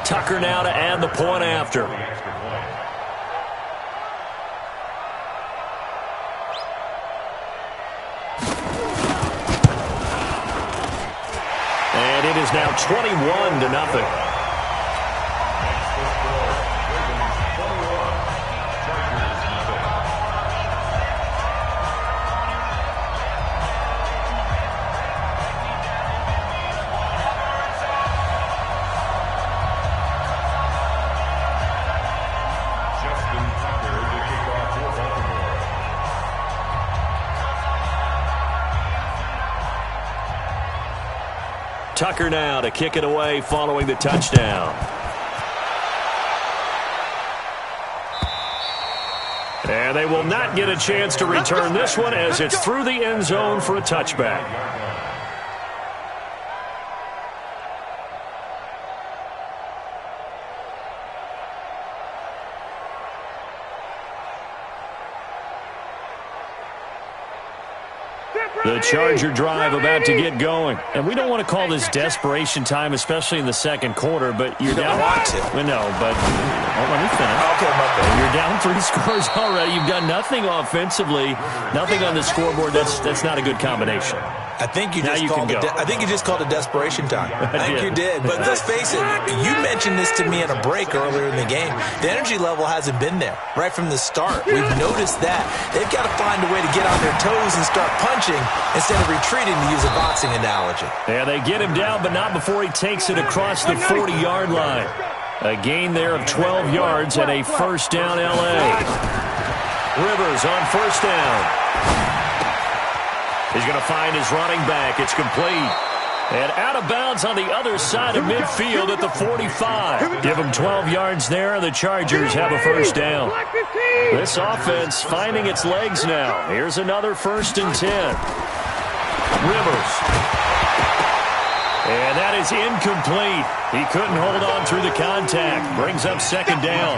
Tucker now to add the point after. And it is now 21-0. Tucker now to kick it away following the touchdown. And they will not get a chance to return this one as it's through the end zone for a touchback. The Charger drive about to get going. And we don't want to call this desperation time, especially in the second quarter, but you're down. Want to. No, but let me finish. Okay, my bad. You're down 3 scores already. You've done nothing offensively, nothing on the scoreboard. That's not a good combination. I think you just called it desperation time. I think you did. But let's face it, you mentioned this to me in a break earlier in the game. The energy level hasn't been there right from the start. We've noticed that. They've got to find a way to get on their toes and start punching instead of retreating, to use a boxing analogy. Yeah, they get him down, but not before he takes it across the 40-yard line. A gain there of 12 yards and a first down L.A. Rivers on first down. He's going to find his running back. It's complete. And out of bounds on the other side of midfield at the 45. Give him 12 yards there, and the Chargers have a first down. This offense finding its legs now. Here's another 1st and 10. Rivers. And that is incomplete. He couldn't hold on through the contact. Brings up 2nd down.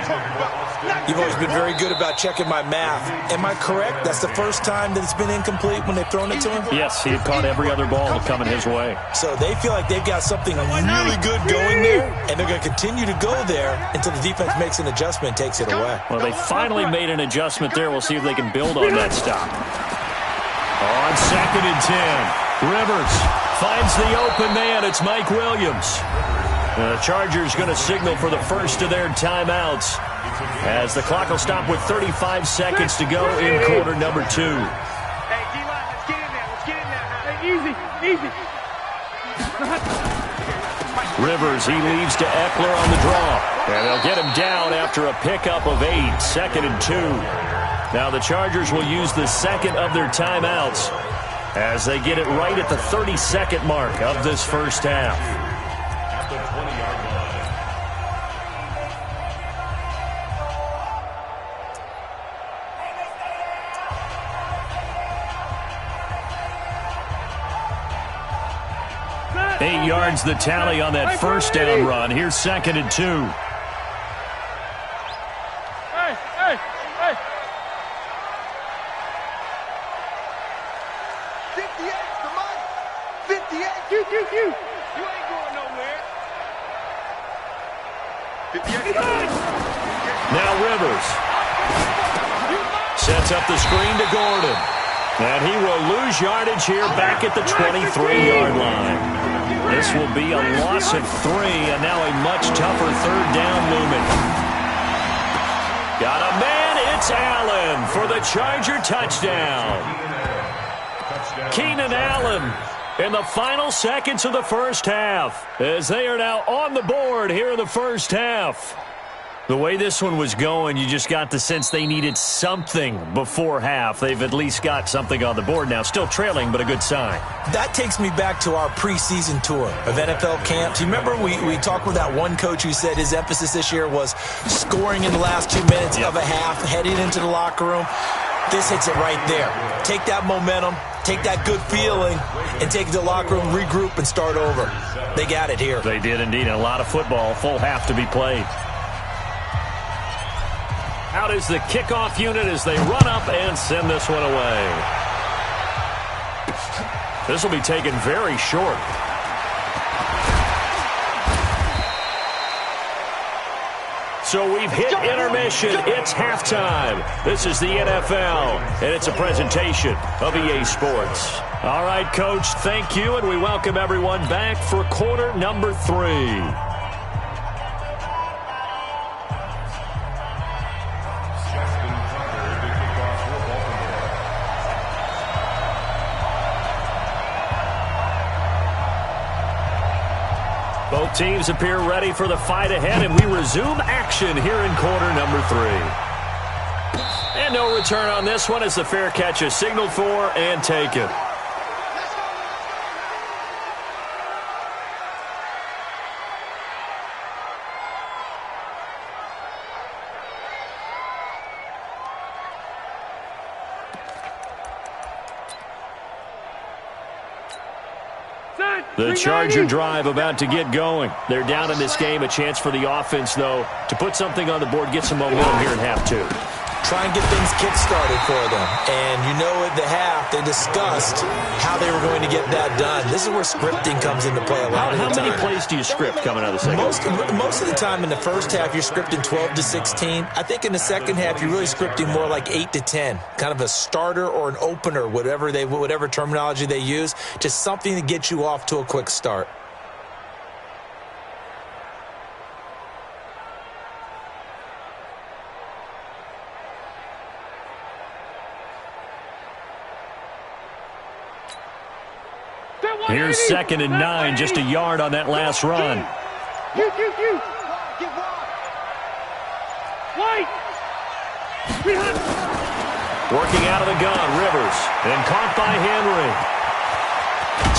You've always been very good about checking my math. Am I correct? That's the first time that it's been incomplete when they've thrown it to him? Yes, he had caught every other ball coming his way. So they feel like they've got something really good going there, and they're going to continue to go there until the defense makes an adjustment and takes it away. Well, they finally made an adjustment there. We'll see if they can build on that stop. On 2nd and 10, Rivers finds the open man. It's Mike Williams. The Chargers going to signal for the first of their timeouts as the clock will stop with 35 seconds to go in quarter number 2. Hey, D-line, let's get in there. Let's get in there. Hey, easy. Rivers, he leaves to Eckler on the draw. And they'll get him down after a pickup of 8, 2nd and 2. Now the Chargers will use the second of their timeouts as they get it right at the 32nd mark of this first half. At the 20-yard line. 8 yards the tally on that first down run. Here's 2nd and 2. Hey. 58, come on. 58. You ain't going nowhere. Now Rivers. Sets up the screen to Gordon. And he will lose yardage here back at the 23-yard line. This will be a loss of 3, and now a much tougher third down looming. Got a man, it's Allen for the Charger touchdown. Keenan Allen in the final seconds of the first half, as they are now on the board here in the first half. The way this one was going, you just got the sense they needed something before half. They've at least got something on the board now. Still trailing, but a good sign. That takes me back to our preseason tour of NFL camps. You remember we talked with that one coach who said his emphasis this year was scoring in the last 2 minutes of a half, heading into the locker room. This hits it right there. Take that momentum, take that good feeling, and take it to the locker room, regroup, and start over. They got it here. They did indeed, and a lot of football, full half to be played. Out is the kickoff unit as they run up and send this one away. This will be taken very short. So we've hit intermission. It's halftime. This is the NFL, and it's a presentation of EA Sports. All right, Coach, thank you, and we welcome everyone back for quarter number 3. Both teams appear ready for the fight ahead, and we resume action here in quarter number 3. And no return on this one as the fair catch is signaled for and taken. The Charger drive about to get going. They're down in this game. A chance for the offense, though, to put something on the board, get some momentum here in half 2. Try and get things kick-started for them. And you know at the half, they discussed how they were going to get that done. This is where scripting comes into play a lot of the time. How many plays do you script coming out of the second? Most of the time in the first half, you're scripting 12 to 16. I think in the second half, you're really scripting more like 8 to 10. Kind of a starter or an opener, whatever terminology they use. Just something to get you off to a quick start. Here's 2nd and 9, just a yard on that last run. Working out of the gun, Rivers, and caught by Henry.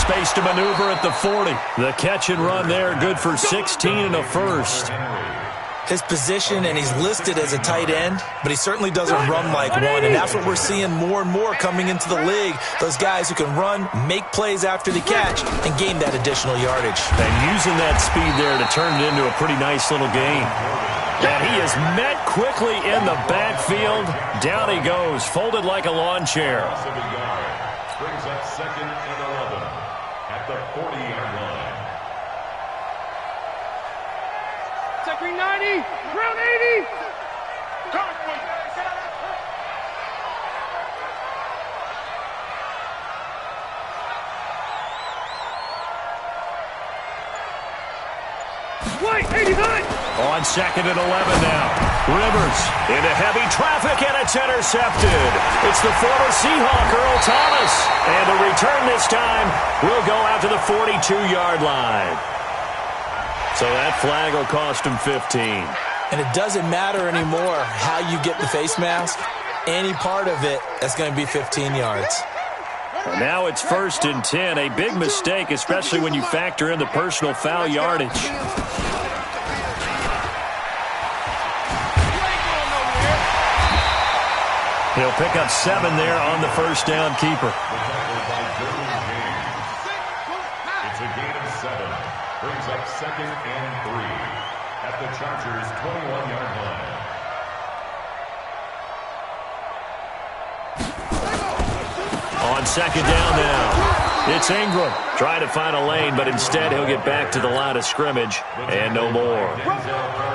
Space to maneuver at the 40. The catch and run there, good for 16 and a first. His position, and he's listed as a tight end, but he certainly doesn't run like one, and that's what we're seeing more and more coming into the league. Those guys who can run, make plays after the catch, and gain that additional yardage. And using that speed there to turn it into a pretty nice little gain. And he is met quickly in the backfield. Down he goes, folded like a lawn chair. Brings up 2nd and 11 at the 40-yard line. Green 90, ground 80. White, 89. On 2nd and 11 now. Rivers into heavy traffic, and it's intercepted. It's the former Seahawk, Earl Thomas. And the return this time will go out to the 42-yard line. So that flag will cost him 15. And it doesn't matter anymore how you get the face mask. Any part of it, that's going to be 15 yards. And now it's 1st and 10. A big mistake, especially when you factor in the personal foul yardage. He'll pick up 7 there on the first down keeper. It's a gain of 7. Brings up 2nd and 3 at the Chargers' 21-yard line. On 2nd down now, It's Ingram trying to find a lane, but instead he'll get back to the line of scrimmage and no more.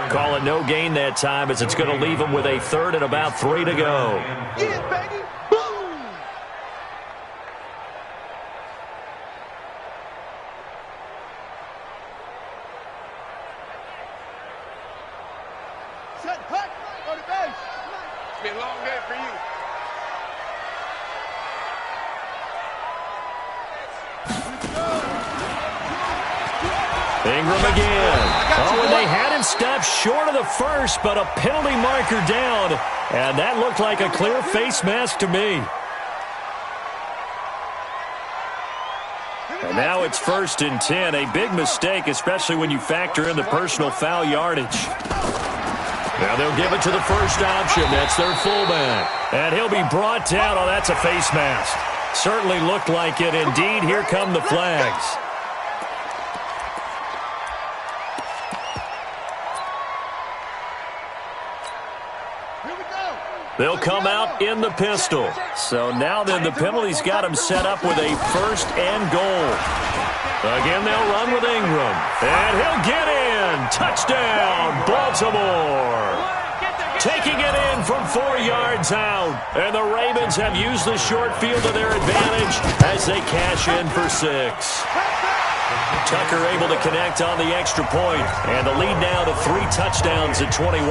Call it no gain that time as it's going to leave him with a third and about 3 to go. Yeah, baby. Boom. Set, hut, on the base. It's been a long day for you. Ingram again. Oh, and they had him stopped short of the first, but a penalty marker down. And that looked like a clear face mask to me. And now it's 1st and 10. A big mistake, especially when you factor in the personal foul yardage. Now they'll give it to the first option. That's their fullback. And he'll be brought down. Oh, that's a face mask. Certainly looked like it. Indeed, here come the flags. They'll come out in the pistol. So now then the penalty's got him set up with a 1st and goal. Again, they'll run with Ingram. And he'll get in. Touchdown, Baltimore. Taking it in from 4 yards out. And the Ravens have used the short field to their advantage as they cash in for 6. Tucker able to connect on the extra point. And the lead now to 3 touchdowns at 21.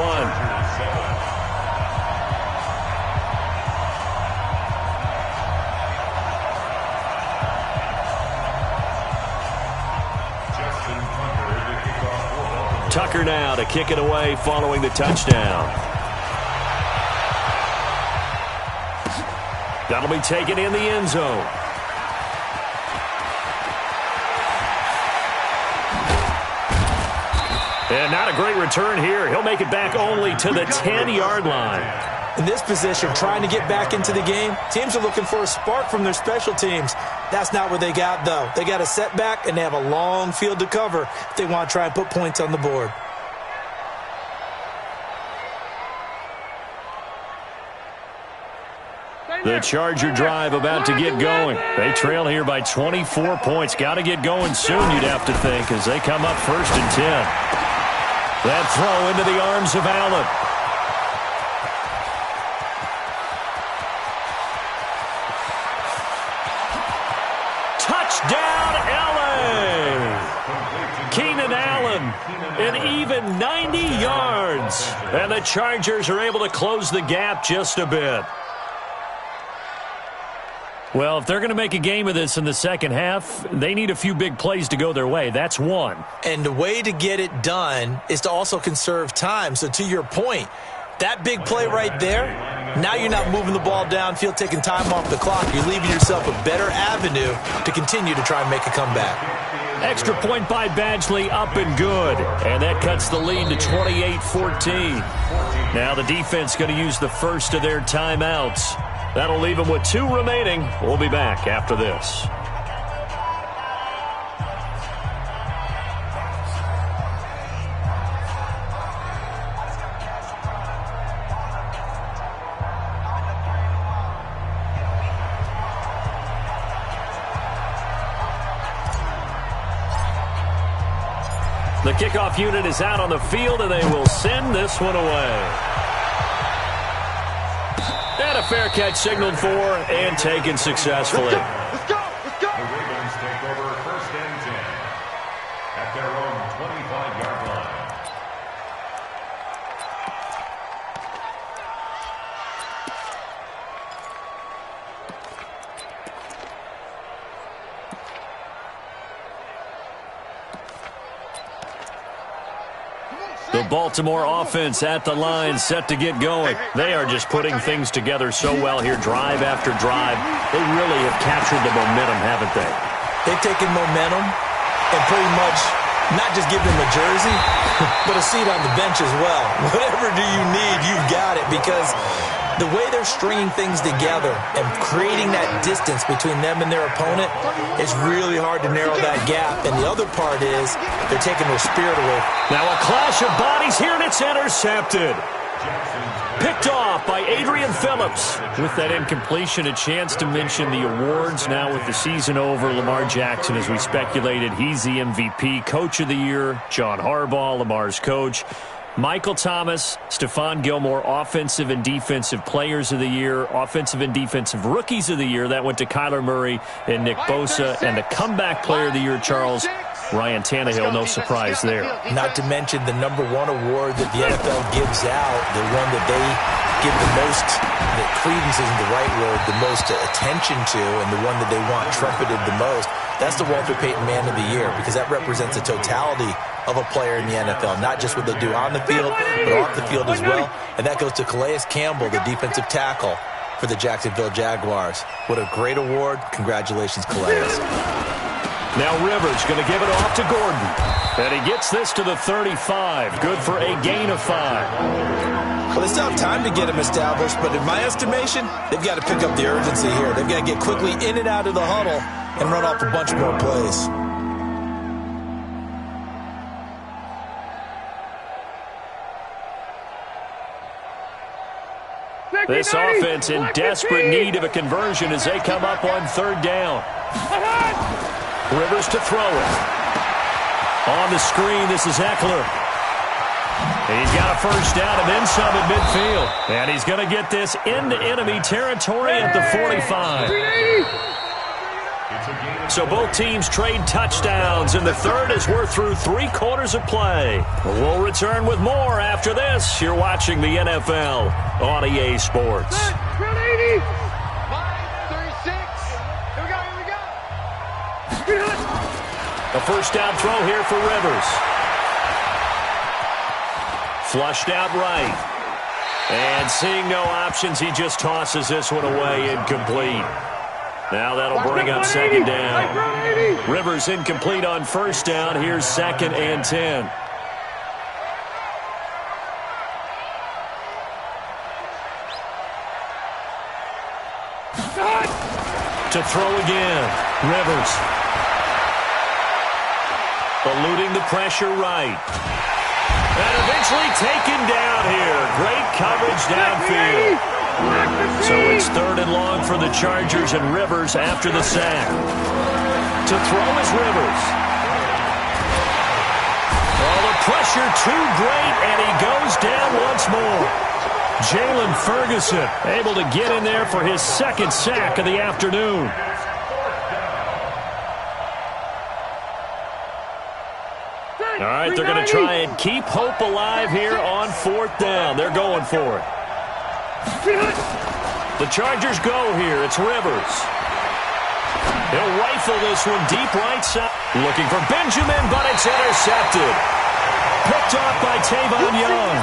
Tucker now to kick it away following the touchdown. That'll be taken in the end zone. And not a great return here. He'll make it back only to the 10-yard line. In this position, trying to get back into the game, teams are looking for a spark from their special teams. That's not what they got, though. They got a setback, and they have a long field to cover if they want to try and put points on the board. The Charger drive about to get going. They trail here by 24 points. Got to get going soon, you'd have to think, as they come up 1st and 10. That throw into the arms of Allen. Touchdown, L.A. Keenan Allen, an even 90 yards. And the Chargers are able to close the gap just a bit. Well, if they're going to make a game of this in the second half, they need a few big plays to go their way. That's one. And the way to get it done is to also conserve time. So to your point, that big play right there, now you're not moving the ball downfield, taking time off the clock. You're leaving yourself a better avenue to continue to try and make a comeback. Extra point by Badgley, up and good. And that cuts the lead to 28-14. Now the defense going to use the first of their timeouts. That'll leave them with 2 remaining. We'll be back after this. The kickoff unit is out on the field, and they will send this one away. And a fair catch signaled for and taken successfully. Let's go. Let's go. The Ravens take over 1st and 10 at their own 25-yard line. The Baltimore offense at the line, set to get going. They are just putting things together so well here, drive after drive. They really have captured the momentum, haven't they? They've taken momentum and pretty much not just give them a jersey, but a seat on the bench as well. Whatever do you need, you've got it, because the way they're stringing things together and creating that distance between them and their opponent is really hard to narrow that gap. And the other part is they're taking their spirit away. Now a clash of bodies here, and it's intercepted. Jackson's Picked off by Adrian Phillips. With that incompletion, a chance to mention the awards. Now with the season over, Lamar Jackson, as we speculated, he's the MVP, Coach of the Year. John Harbaugh, Lamar's coach. Michael Thomas, Stephon Gilmore, Offensive and Defensive Players of the Year, Offensive and Defensive Rookies of the Year. That went to Kyler Murray and Nick Bosa. And the Comeback Player of the Year, Charles, Ryan Tannehill, no surprise there. Not to mention the #1 award that the NFL gives out, the one that they give the most, that credence isn't the right word, the most attention to, and the one that they want trumpeted the most. That's the Walter Payton Man of the Year, because that represents the totality of a player in the NFL, not just what they do on the field, but off the field as well. And that goes to Calais Campbell, the defensive tackle for the Jacksonville Jaguars. What a great award. Congratulations, Calais. Now Rivers going to give it off to Gordon. And he gets this to the 35. Good for a gain of 5. Well, they still have time to get him established, but in my estimation, they've got to pick up the urgency here. They've got to get quickly in and out of the huddle and run off a bunch more plays. This offense in desperate need of a conversion as they come up on 3rd down. Rivers to throw it. On the screen, this is Eckler. He's got a 1st down and then some at midfield. And he's going to get this into enemy territory at the 45. So both teams trade touchdowns in the 3rd as we're through 3 quarters of play. We'll return with more after this. You're watching the NFL on EA Sports. A 1st down throw here for Rivers. Flushed out right. And seeing no options, he just tosses this one away, incomplete. Now that'll bring up 2nd down. Rivers incomplete on 1st down. Here's 2nd and 10. To throw again. Rivers. Eluding the pressure right. And eventually taken down here. Great coverage downfield. So it's 3rd and long for the Chargers and Rivers after the sack. To throw is Rivers. Oh, the pressure too great, and he goes down once more. Jalen Ferguson able to get in there for his 2nd sack of the afternoon. All right, they're going to try and keep hope alive here on 4th down. They're going for it. The Chargers go here. It's Rivers. He'll rifle this one deep right side. Looking for Benjamin, but it's intercepted. Picked off by Tavon Young.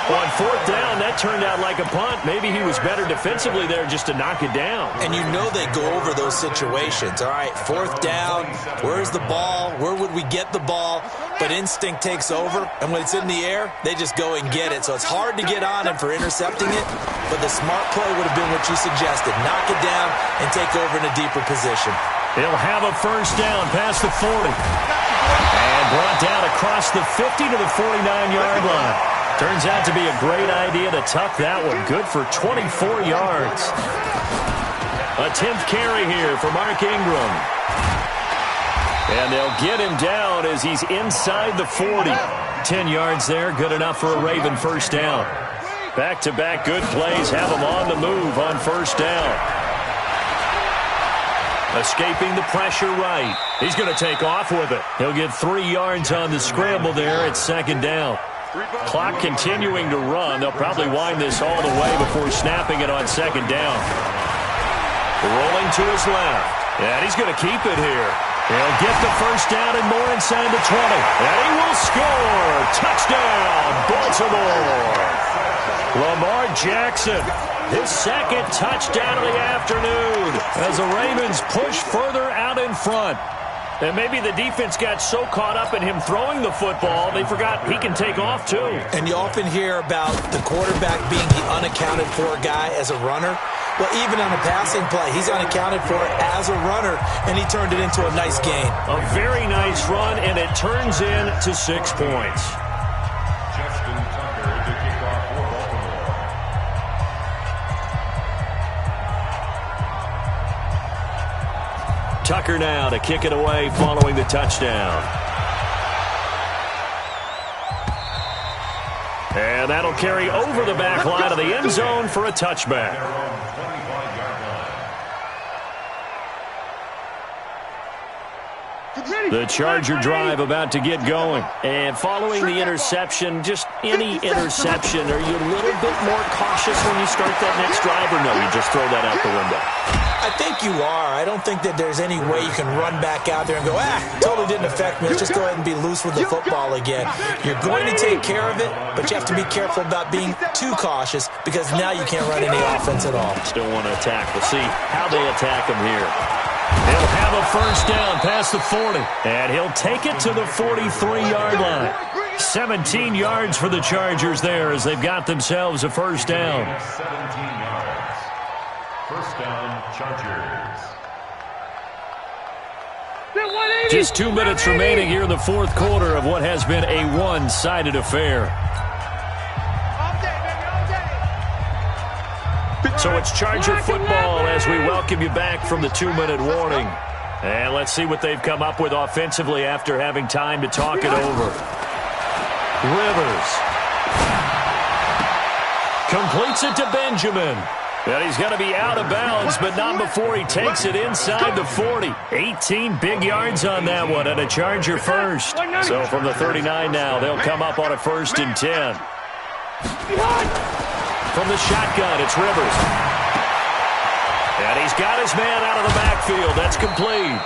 On 4th down, that turned out like a punt. Maybe he was better defensively there just to knock it down. And you know they go over those situations. All right, 4th down, where's the ball? Where would we get the ball? But instinct takes over, and when it's in the air, they just go and get it. So it's hard to get on him for intercepting it, but the smart play would have been what you suggested. Knock it down and take over in a deeper position. He'll have a 1st down past the 40. And brought down across the 50 to the 49-yard line. Turns out to be a great idea to tuck that one. Good for 24 yards. A 10th carry here for Mark Ingram. And they'll get him down as he's inside the 40. 10 yards there, good enough for a Raven 1st down. Back-to-back good plays have him on the move on 1st down. Escaping the pressure right. He's going to take off with it. He'll get 3 yards on the scramble there at 2nd down. Clock continuing to run. They'll probably wind this all the way before snapping it on 2nd down. Rolling to his left. And he's going to keep it here. He'll get the 1st down and more inside the 20. And he will score. Touchdown, Baltimore. Lamar Jackson, his 2nd touchdown of the afternoon as the Ravens push further out in front. And maybe the defense got so caught up in him throwing the football, they forgot he can take off too. And you often hear about the quarterback being the unaccounted for guy as a runner. Well, even on a passing play, he's unaccounted for as a runner, and he turned it into a nice gain. A very nice run, and it turns into 6 points. Justin Tucker to kick off for Baltimore. blocker now to kick it away following the touchdown. And that'll carry over the back line of the end zone for a touchback. The Charger drive about to get going. And following the interception, just any interception, are you a little bit more cautious when you start that next drive, or no, you just throw that out the window? I think you are. I don't think that there's any way you can run back out there and go, totally didn't affect me. Let's just go ahead and be loose with the football again. You're going to take care of it, but you have to be careful about being too cautious because now you can't run any offense at all. Still want to attack. We'll see how they attack him here. He'll have a first down past the 40, and he'll take it to the 43-yard line. 17 yards for the Chargers there as they've got themselves a first down. 17 yards. First down, Chargers. Just 2 minutes remaining here in the fourth quarter of what has been a one-sided affair. So it's Charger football as we welcome you back from the 2-minute warning. And let's see what they've come up with offensively after having time to talk it over. Rivers completes it to Benjamin. And he's going to be out of bounds, but not before he takes it inside the 40. 18 big yards on that one, and a Charger first. So from the 39 now, they'll come up on a 1st and 10. From the shotgun, it's Rivers. And he's got his man out of the backfield. That's complete.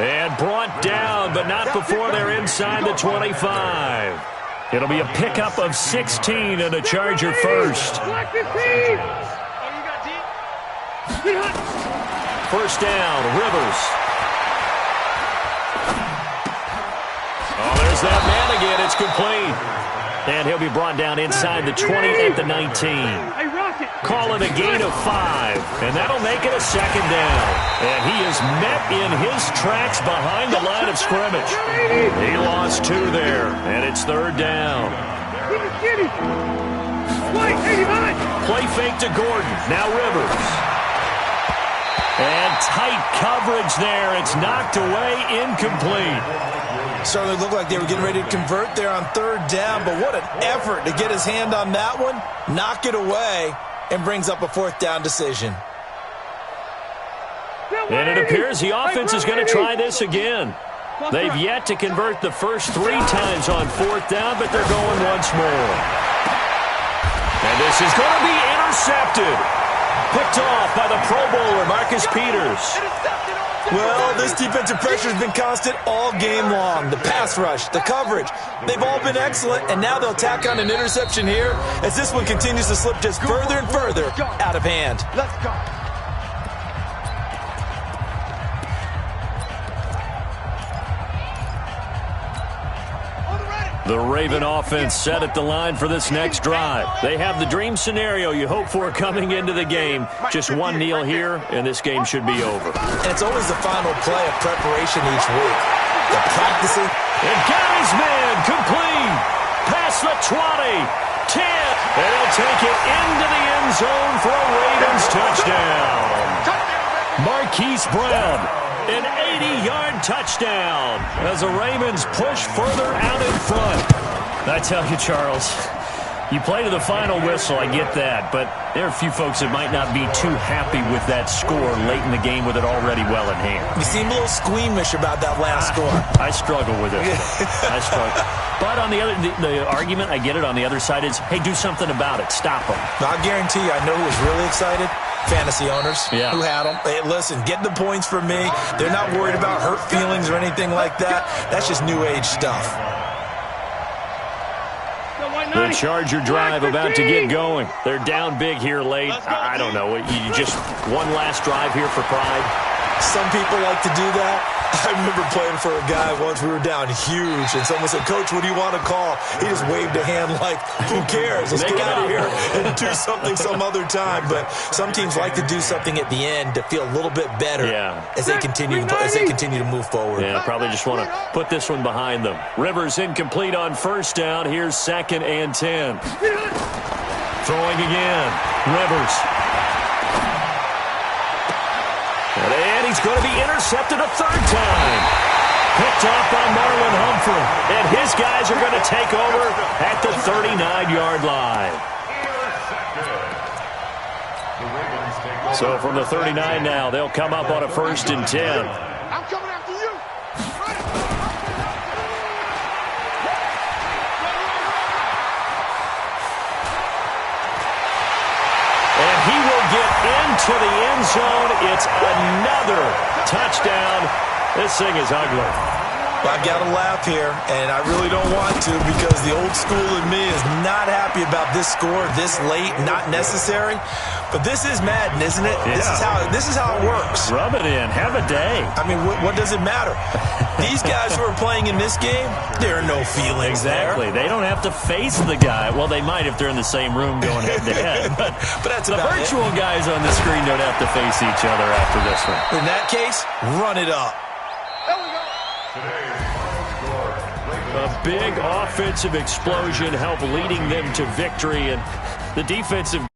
And brought down, but not before they're inside the 25. It'll be a pickup of 16 and a Charger first. First down, Rivers. Oh, there's that man again. It's complete. And he'll be brought down inside the 20 at the 19. Call it a gain of 5, and that'll make it a 2nd down. And he is met in his tracks behind the line of scrimmage. He lost 2 there, and it's 3rd down. Play fake to Gordon. Now Rivers. And tight coverage there. It's knocked away, incomplete. Certainly looked like they were getting ready to convert there on 3rd down, but what an effort to get his hand on that one, knock it away, and brings up a 4th down decision. And it appears the offense is going to try this again. They've yet to convert the first 3 times on 4th down, but they're going once more. And this is going to be intercepted. Picked off by the Pro Bowler, Marcus Peters. Well, this defensive pressure has been constant all game long. The pass rush, the coverage, they've all been excellent, and now they'll tack on an interception here as this one continues to slip just further and further out of hand. Let's go. The Raven offense set at the line for this next drive. They have the dream scenario you hope for coming into the game. Just one kneel here, and this game should be over. And it's always the final play of preparation each week. The practicing. And got his man complete. Past the 20. 10. And he'll take it into the end zone for a Ravens touchdown. Marquise Brown. An 80-yard touchdown as the Ravens push further out in front. I tell you, Charles, you play to the final whistle, I get that, but there are a few folks that might not be too happy with that score late in the game with it already well in hand. You seem a little squeamish about that last score. I struggle with it. I struggle. But on the other, the argument, I get it, on the other side is, hey, do something about it. Stop them. I guarantee you, I know who was really excited. Fantasy owners who had them. Hey, listen, get the points for me. They're not worried about hurt feelings or anything like that. That's just new age stuff. The Charger drive about to get going. They're down big here late. I don't know. You just one last drive here for pride. Some people like to do that. I remember playing for a guy once. We were down huge, and someone said, "Coach, what do you want to call?" He just waved a hand like, "Who cares? Let's get out of here and do something some other time." But some teams like to do something at the end to feel a little bit better as they continue to move forward. Yeah, probably just want to put this one behind them. Rivers incomplete on 1st down. Here's 2nd and 10. Throwing again. Rivers. And he's going to be intercepted a third time. Picked off by Marlon Humphrey. And his guys are going to take over at the 39-yard line. So from the 39 now, they'll come up on a 1st and 10. I'm coming after you. And he will get into the end zone. It's another touchdown. This thing is ugly. I got to laugh here, and I really don't want to because the old school in me is not happy about this score this late, not necessary. But this is Madden, isn't it? Yeah. This is how it works. Rub it in. Have a day. I mean, what does it matter? These guys who are playing in this game, there are no feelings Exactly. there. They don't have to face the guy. Well, they might if they're in the same room going head-to-head. But that's the virtual guys on the screen don't have to face each other after this one. In that case, run it up. A big offensive explosion helped leading them to victory, and the defensive